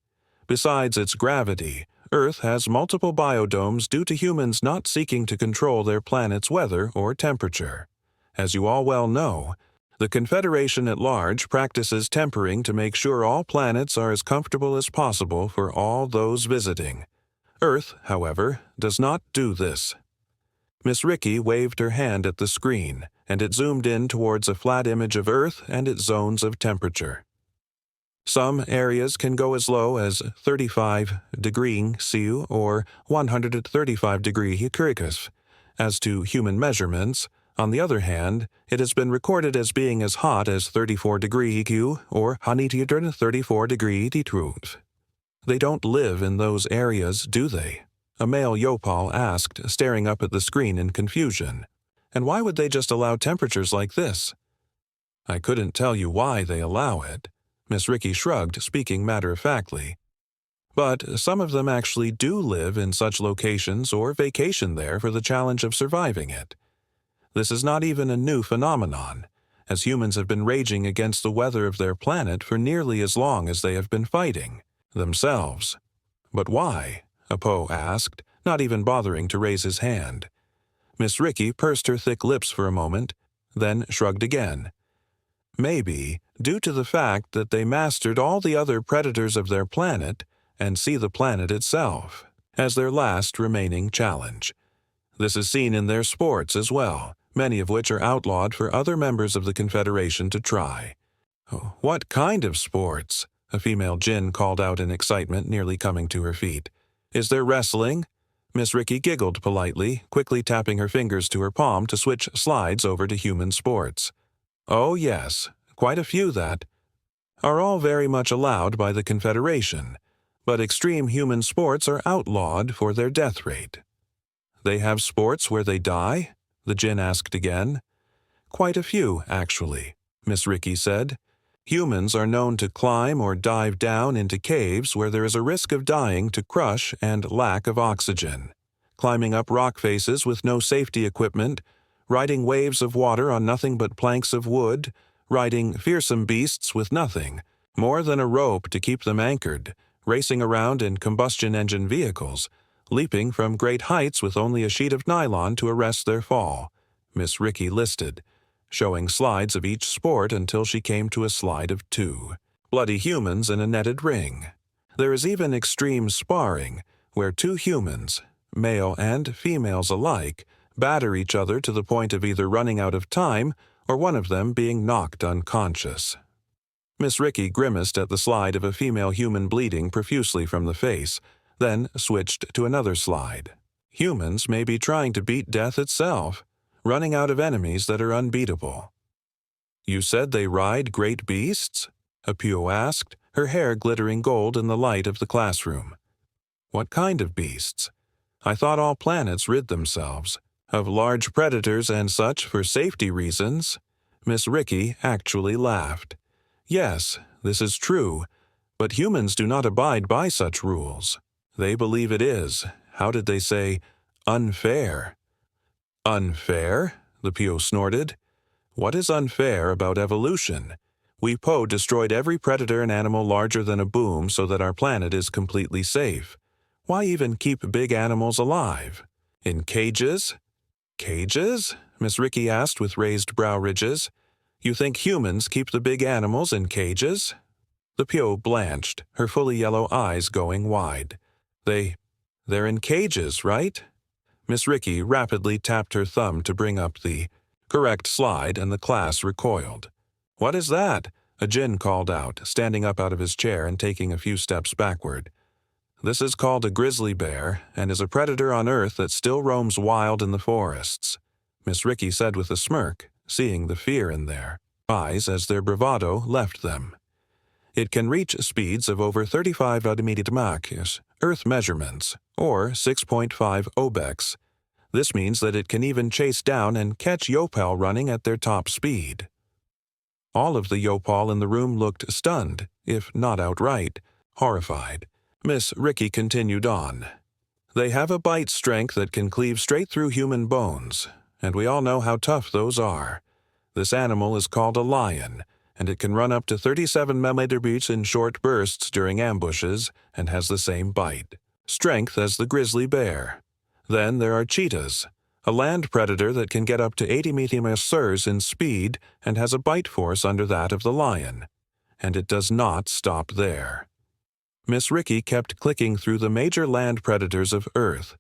Besides its gravity, Earth has multiple biodomes due to humans not seeking to control their planet's weather or temperature. As you all well know, the Confederation at large practices tempering to make sure all planets are as comfortable as possible for all those visiting. Earth, however, does not do this. Miss Ricky waved her hand at the screen, and it zoomed in towards a flat image of Earth and its zones of temperature. Some areas can go as low as 35 degrees Celsius or 135 degrees Celsius. As to human measurements, on the other hand, it has been recorded as being as hot as 34 degrees Celsius or 134 degrees Celsius. They don't live in those areas, do they? A male Yopal asked, staring up at the screen in confusion. And why would they just allow temperatures like this? I couldn't tell you why they allow it. Miss Ricky shrugged, speaking matter-of-factly. But some of them actually do live in such locations or vacation there for the challenge of surviving it. This is not even a new phenomenon, as humans have been raging against the weather of their planet for nearly as long as they have been fighting themselves. But why? Apo asked, not even bothering to raise his hand. Miss Ricky pursed her thick lips for a moment, then shrugged again. Maybe due to the fact that they mastered all the other predators of their planet and see the planet itself as their last remaining challenge. This is seen in their sports as well, many of which are outlawed for other members of the Confederation to try. What kind of sports? A female djinn called out in excitement, nearly coming to her feet. Is there wrestling? Miss Ricky giggled politely, quickly tapping her fingers to her palm to switch slides over to human sports. Oh yes, quite a few that are all very much allowed by the Confederation, but extreme human sports are outlawed for their death rate. They have sports where they die? The djinn asked again. Quite a few, actually, Miss Ricky said. Humans are known to climb or dive down into caves where there is a risk of dying to crush and lack of oxygen, climbing up rock faces with no safety equipment, riding waves of water on nothing but planks of wood, riding fearsome beasts with nothing more than a rope to keep them anchored, racing around in combustion engine vehicles, leaping from great heights with only a sheet of nylon to arrest their fall, Miss Ricky listed, showing slides of each sport until she came to a slide of 2. Bloody humans in a netted ring. There is even extreme sparring, where 2 humans, male and females alike, batter each other to the point of either running out of time or one of them being knocked unconscious. Miss Ricky grimaced at the slide of a female human bleeding profusely from the face, then switched to another slide. Humans may be trying to beat death itself, running out of enemies that are unbeatable. You said they ride great beasts? Apio asked, her hair glittering gold in the light of the classroom. What kind of beasts? I thought all planets rid themselves of large predators and such for safety reasons. Miss Ricky actually laughed. Yes, this is true, but humans do not abide by such rules. They believe it is, how did they say, unfair. Unfair? The Pio snorted. What is unfair about evolution? We Po destroyed every predator and animal larger than a boom so that our planet is completely safe. Why even keep big animals alive? In cages? Cages? Miss Ricky asked with raised brow ridges. You think humans keep the big animals in cages? The Pio blanched, her fully yellow eyes going wide. They're in cages, right? Miss Ricky rapidly tapped her thumb to bring up the correct slide, and the class recoiled. What is that? A djinn called out, standing up out of his chair and taking a few steps backward. This is called a grizzly bear, and is a predator on Earth that still roams wild in the forests, Miss Ricky said with a smirk, seeing the fear in their eyes as their bravado left them. It can reach speeds of over 35 km/h, Earth measurements, or 6.5 obex. This means that it can even chase down and catch Yopal running at their top speed. All of the Yopal in the room looked stunned, if not outright horrified. Miss Ricky continued on. They have a bite strength that can cleave straight through human bones, and we all know how tough those are. This animal is called a lion, and it can run up to 37 mm in short bursts during ambushes and has the same bite strength as the grizzly bear. Then there are cheetahs, a land predator that can get up to 80 mm in speed and has a bite force under that of the lion. And it does not stop there. Miss Ricky kept clicking through the major land predators of Earth,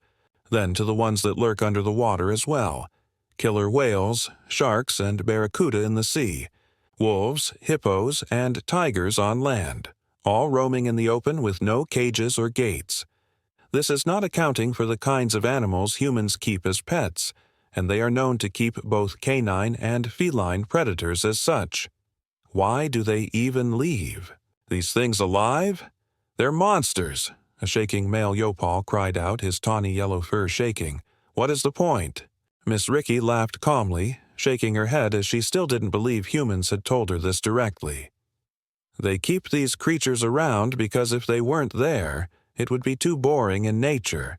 then to the ones that lurk under the water as well. Killer whales, sharks, and barracuda in the sea, wolves, hippos, and tigers on land, all roaming in the open with no cages or gates. This is not accounting for the kinds of animals humans keep as pets, and they are known to keep both canine and feline predators as such. Why do they even leave? These things alive? They're monsters, a shaking male Yopal cried out, his tawny yellow fur shaking. What is the point? Miss Ricky laughed calmly, shaking her head as she still didn't believe humans had told her this directly. They keep these creatures around because if they weren't there, it would be too boring in nature.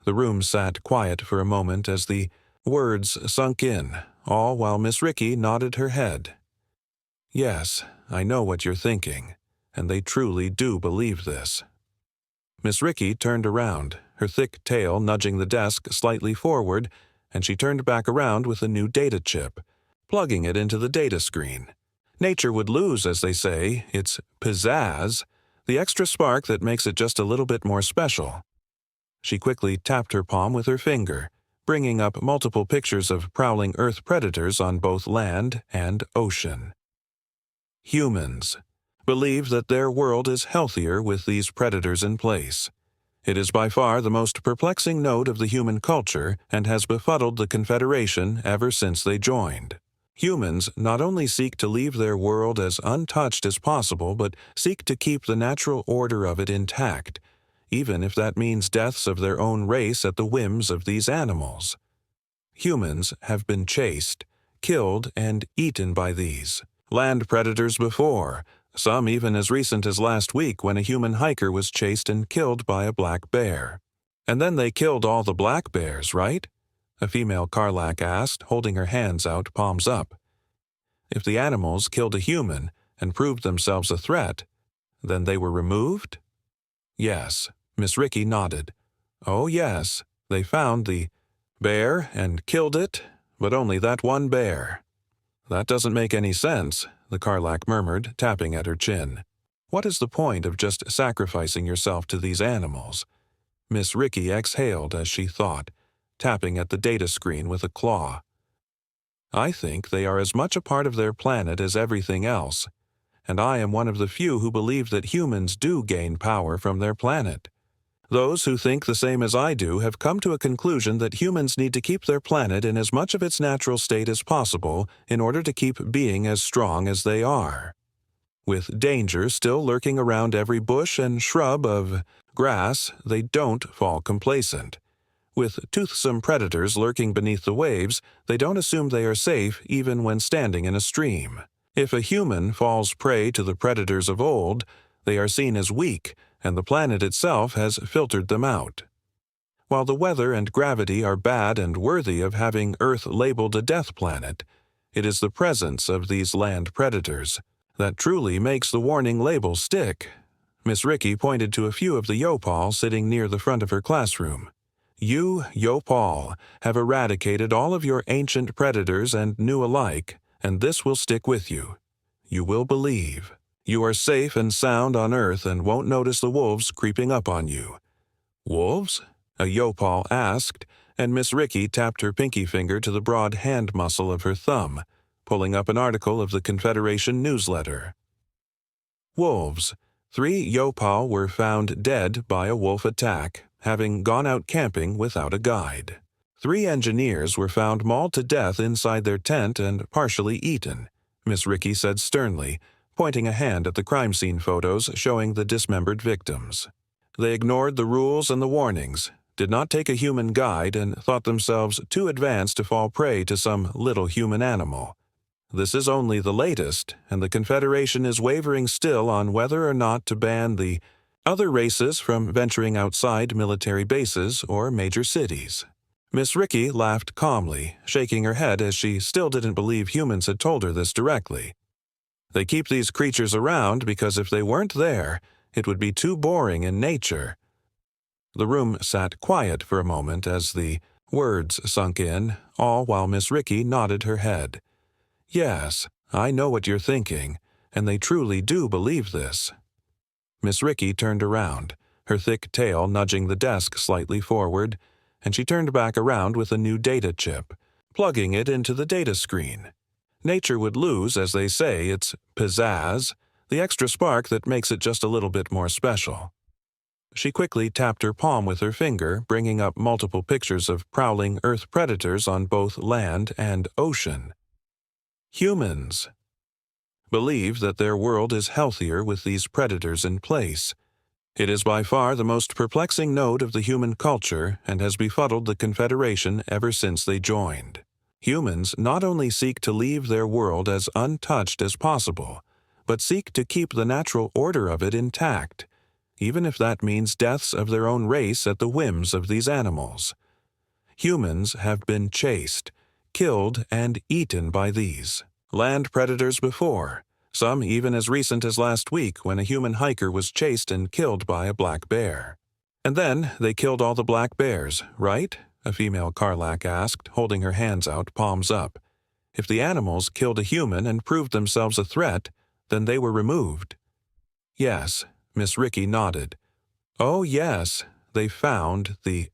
The room sat quiet for a moment as the words sunk in, all while Miss Ricky nodded her head. Yes, I know what you're thinking, and they truly do believe this. Miss Ricky turned around, her thick tail nudging the desk slightly forward, and she turned back around with a new data chip, plugging it into the data screen. Nature would lose, as they say, its pizzazz, the extra spark that makes it just a little bit more special. She quickly tapped her palm with her finger, bringing up multiple pictures of prowling Earth predators on both land and ocean. Humans believe that their world is healthier with these predators in place. It is by far the most perplexing note of the human culture and has befuddled the Confederation ever since they joined. Humans not only seek to leave their world as untouched as possible, but seek to keep the natural order of it intact, even if that means deaths of their own race at the whims of these animals. Humans have been chased, killed, and eaten by these land predators before, some even as recent as last week when a human hiker was chased and killed by a black bear. And then they killed all the black bears, right? A female Karlak asked, holding her hands out, palms up. If the animals killed a human and proved themselves a threat, then they were removed? Yes, Miss Ricky nodded. Oh yes, they found the bear and killed it, but only that one bear. That doesn't make any sense, the Karlak murmured, tapping at her chin. What is the point of just sacrificing yourself to these animals? Miss Ricky exhaled as she thought, tapping at the data screen with a claw. I think they are as much a part of their planet as everything else, and I am one of the few who believe that humans do gain power from their planet. Those who think the same as I do have come to a conclusion that humans need to keep their planet in as much of its natural state as possible in order to keep being as strong as they are. With danger still lurking around every bush and shrub of grass, they don't fall complacent. With toothsome predators lurking beneath the waves, they don't assume they are safe even when standing in a stream. If a human falls prey to the predators of old, they are seen as weak, and the planet itself has filtered them out. While the weather and gravity are bad and worthy of having Earth labeled a death planet, it is the presence of these land predators that truly makes the warning label stick. Miss Ricky pointed to a few of the Yopal sitting near the front of her classroom. You, Yopal, have eradicated all of your ancient predators and new alike, and this will stick with you. You will believe. You are safe and sound on Earth and won't notice the wolves creeping up on you. Wolves? A Yopal asked, and Miss Ricky tapped her pinky finger to the broad hand muscle of her thumb, pulling up an article of the Confederation newsletter. Wolves. 3 Yopal were found dead by a wolf attack, having gone out camping without a guide. 3 engineers were found mauled to death inside their tent and partially eaten, Miss Ricky said sternly, pointing a hand at the crime scene photos showing the dismembered victims. They ignored the rules and the warnings, did not take a human guide, and thought themselves too advanced to fall prey to some little human animal. This is only the latest, and the Confederation is wavering still on whether or not to ban the other races from venturing outside military bases or major cities. Miss Ricky laughed calmly, shaking her head as she still didn't believe humans had told her this directly. They keep these creatures around because if they weren't there, it would be too boring in nature. The room sat quiet for a moment as the words sunk in, all while Miss Ricky nodded her head. Yes, I know what you're thinking, and they truly do believe this. Miss Ricky turned around, her thick tail nudging the desk slightly forward, and she turned back around with a new data chip, plugging it into the data screen. Nature would lose, as they say, its pizzazz, the extra spark that makes it just a little bit more special. She quickly tapped her palm with her finger, bringing up multiple pictures of prowling Earth predators on both land and ocean. Humans believe that their world is healthier with these predators in place. It is by far the most perplexing note of the human culture and has befuddled the Confederation ever since they joined. Humans not only seek to leave their world as untouched as possible, but seek to keep the natural order of it intact, even if that means deaths of their own race at the whims of these animals. Humans have been chased, killed, and eaten by these land predators before, some even as recent as last week when a human hiker was chased and killed by a black bear. And then they killed all the black bears, right? A female Karlak asked, holding her hands out, palms up. If the animals killed a human and proved themselves a threat, then they were removed. Yes, Miss Ricky nodded. Oh yes, they found the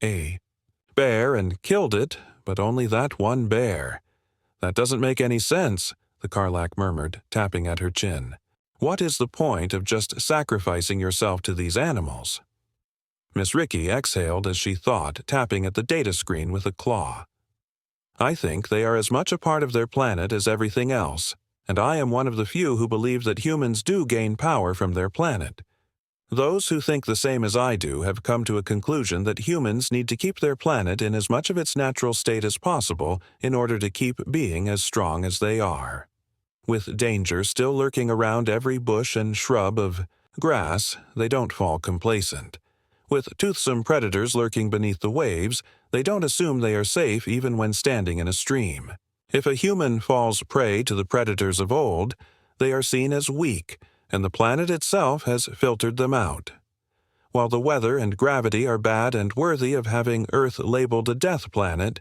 bear and killed it, but only that one bear. That doesn't make any sense, the Karlak murmured, tapping at her chin. What is the point of just sacrificing yourself to these animals? Miss Ricky exhaled as she thought, tapping at the data screen with a claw. I think they are as much a part of their planet as everything else, and I am one of the few who believe that humans do gain power from their planet. Those who think the same as I do have come to a conclusion that humans need to keep their planet in as much of its natural state as possible in order to keep being as strong as they are. With danger still lurking around every bush and shrub of grass, they don't fall complacent. With toothsome predators lurking beneath the waves, they don't assume they are safe even when standing in a stream. If a human falls prey to the predators of old, they are seen as weak, and the planet itself has filtered them out. While the weather and gravity are bad and worthy of having Earth labeled a death planet,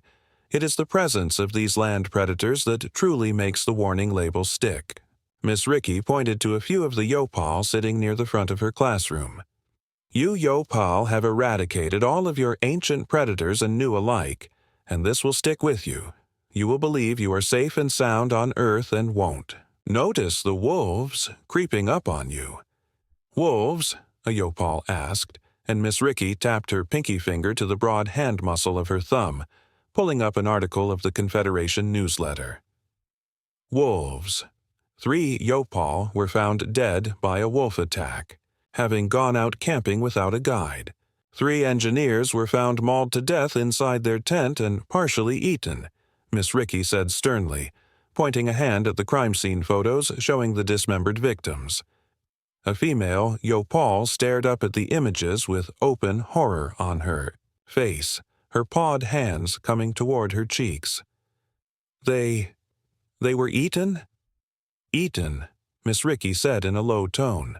it is the presence of these land predators that truly makes the warning label stick. Miss Ricky pointed to a few of the Yopal sitting near the front of her classroom. You Yopal have eradicated all of your ancient predators and new alike, and this will stick with you. You will believe you are safe and sound on Earth and won't notice the wolves creeping up on you. Wolves? A Yopal asked, and Miss Ricky tapped her pinky finger to the broad hand muscle of her thumb, pulling up an article of the Confederation newsletter. Wolves. 3 Yopal were found dead by a wolf attack, having gone out camping without a guide. 3 engineers were found mauled to death inside their tent and partially eaten, Miss Ricky said sternly, pointing a hand at the crime scene photos showing the dismembered victims. A female Yopal stared up at the images with open horror on her face, her pawed hands coming toward her cheeks. They were eaten? Eaten, Miss Ricky said in a low tone.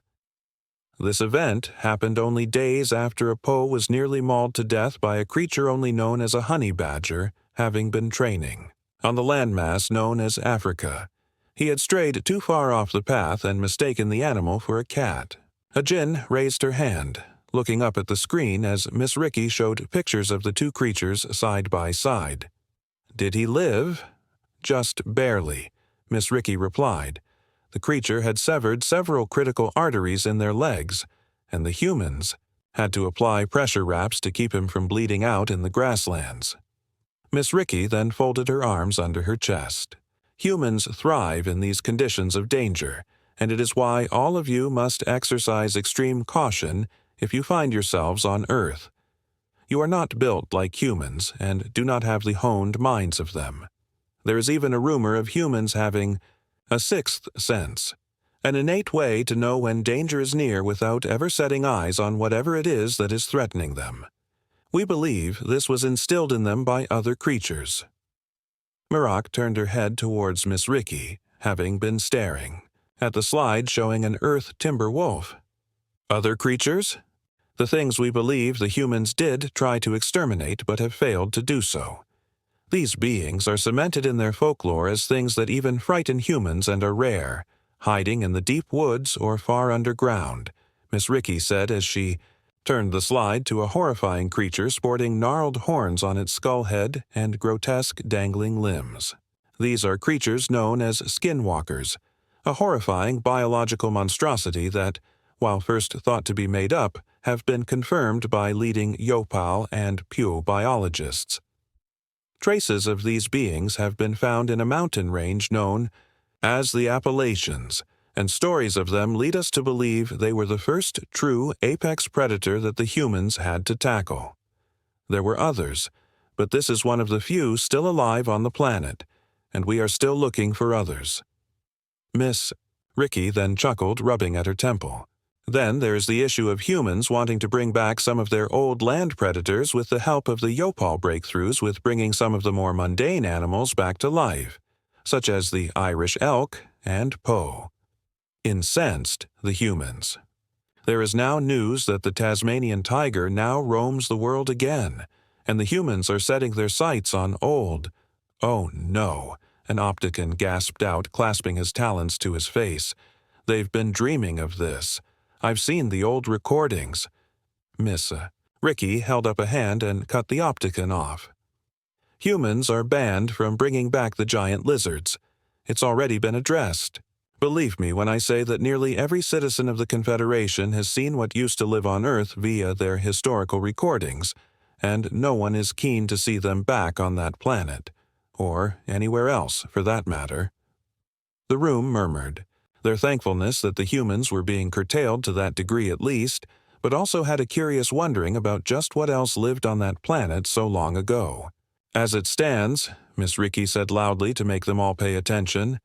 This event happened only days after a Poe was nearly mauled to death by a creature only known as a honey badger, having been training on the landmass known as Africa. He had strayed too far off the path and mistaken the animal for a cat. A Jinn raised her hand, looking up at the screen as Miss Ricky showed pictures of the 2 creatures side by side. Did he live? Just barely, Miss Ricky replied. The creature had severed several critical arteries in their legs, and the humans had to apply pressure wraps to keep him from bleeding out in the grasslands. Miss Ricky then folded her arms under her chest. Humans thrive in these conditions of danger, and it is why all of you must exercise extreme caution if you find yourselves on Earth. You are not built like humans and do not have the honed minds of them. There is even a rumor of humans having a 6th sense, an innate way to know when danger is near without ever setting eyes on whatever it is that is threatening them. We believe this was instilled in them by other creatures. Marak turned her head towards Miss Ricky, having been staring at the slide showing an Earth timber wolf. Other creatures? The things we believe the humans did try to exterminate but have failed to do so. These beings are cemented in their folklore as things that even frighten humans and are rare, hiding in the deep woods or far underground, Miss Ricky said as she turned the slide to a horrifying creature sporting gnarled horns on its skull head and grotesque dangling limbs. These are creatures known as skinwalkers, a horrifying biological monstrosity that, while first thought to be made up, have been confirmed by leading Yopal and Pew biologists. Traces of these beings have been found in a mountain range known as the Appalachians, and stories of them lead us to believe they were the first true apex predator that the humans had to tackle. There were others, but this is one of the few still alive on the planet, and we are still looking for others." Miss Ricky then chuckled, rubbing at her temple. "Then there's the issue of humans wanting to bring back some of their old land predators with the help of the Yopal breakthroughs with bringing some of the more mundane animals back to life, such as the Irish elk and Poe." Incensed, the humans. There is now news that the Tasmanian tiger now roams the world again, and the humans are setting their sights on old. "Oh no," an Opticon gasped out, clasping his talons to his face. "They've been dreaming of this. I've seen the old recordings." Miss Ricky held up a hand and cut the Opticon off. "Humans are banned from bringing back the giant lizards. It's already been addressed. Believe me when I say that nearly every citizen of the Confederation has seen what used to live on Earth via their historical recordings, and no one is keen to see them back on that planet, or anywhere else, for that matter." The room murmured, their thankfulness that the humans were being curtailed to that degree at least, but also had a curious wondering about just what else lived on that planet so long ago. "As it stands," Miss Ricky said loudly to make them all pay attention,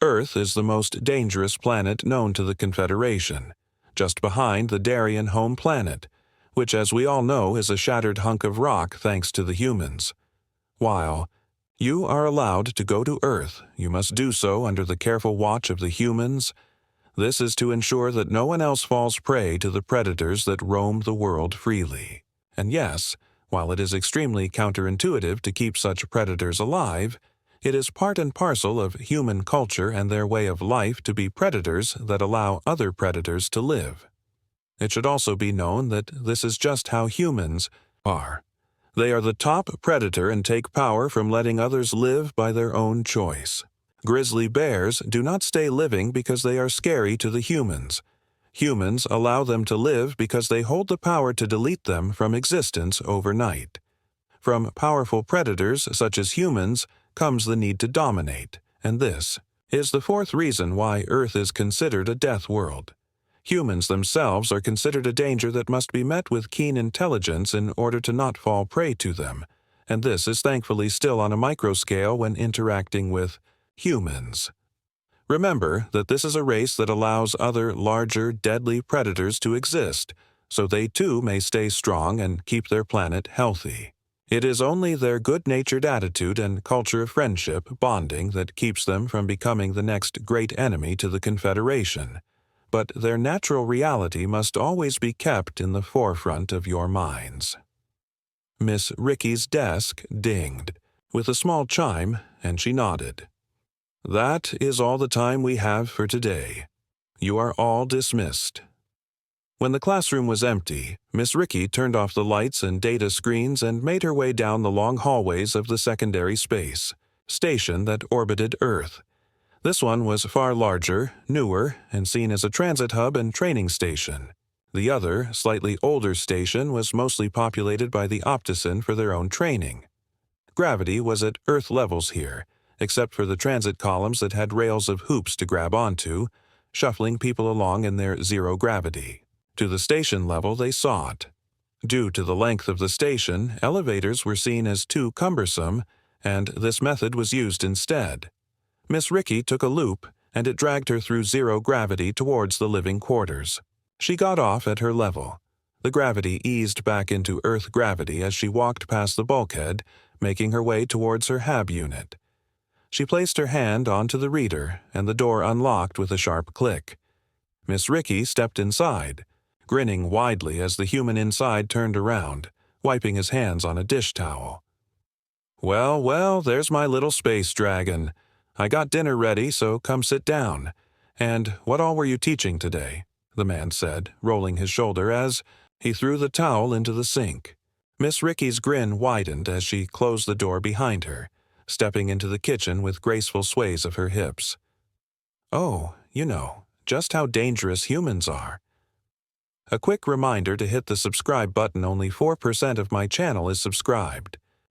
"Earth is the most dangerous planet known to the Confederation, just behind the Darien home planet, which as we all know is a shattered hunk of rock thanks to the humans. While you are allowed to go to Earth, you must do so under the careful watch of the humans. This is to ensure that no one else falls prey to the predators that roam the world freely. And yes, while it is extremely counterintuitive to keep such predators alive, it is part and parcel of human culture and their way of life to be predators that allow other predators to live. It should also be known that this is just how humans are. They are the top predator and take power from letting others live by their own choice. Grizzly bears do not stay living because they are scary to the humans. Humans allow them to live because they hold the power to delete them from existence overnight. From powerful predators such as humans comes the need to dominate, and this is the fourth reason why Earth is considered a death world. Humans themselves are considered a danger that must be met with keen intelligence in order to not fall prey to them, and this is thankfully still on a micro scale when interacting with humans. Remember that this is a race that allows other larger, deadly predators to exist, so they too may stay strong and keep their planet healthy. It is only their good-natured attitude and culture of friendship bonding that keeps them from becoming the next great enemy to the Confederation, but their natural reality must always be kept in the forefront of your minds. Miss Ricky's desk dinged with a small chime, and she nodded. "That is all the time we have for today. You are all dismissed." When the classroom was empty, Miss Ricky turned off the lights and data screens and made her way down the long hallways of the secondary space station that orbited Earth. This one was far larger, newer, and seen as a transit hub and training station. The other, slightly older station was mostly populated by the Opticon for their own training. Gravity was at Earth levels here, except for the transit columns that had rails of hoops to grab onto, shuffling people along in their zero gravity. To the station level they sought. Due to the length of the station, elevators were seen as too cumbersome, and this method was used instead. Miss Ricky took a loop, and it dragged her through zero gravity towards the living quarters. She got off at her level. The gravity eased back into Earth gravity as she walked past the bulkhead, making her way towards her HAB unit. She placed her hand onto the reader, and the door unlocked with a sharp click. Miss Ricky stepped inside, grinning widely as the human inside turned around, wiping his hands on a dish towel. "Well, well, there's my little space dragon. I got dinner ready, so come sit down. And what all were you teaching today?" the man said, rolling his shoulder as he threw the towel into the sink. Miss Ricky's grin widened as she closed the door behind her, stepping into the kitchen with graceful sways of her hips. "Oh, just how dangerous humans are. A quick reminder to hit the subscribe button. Only 4% of my channel is subscribed.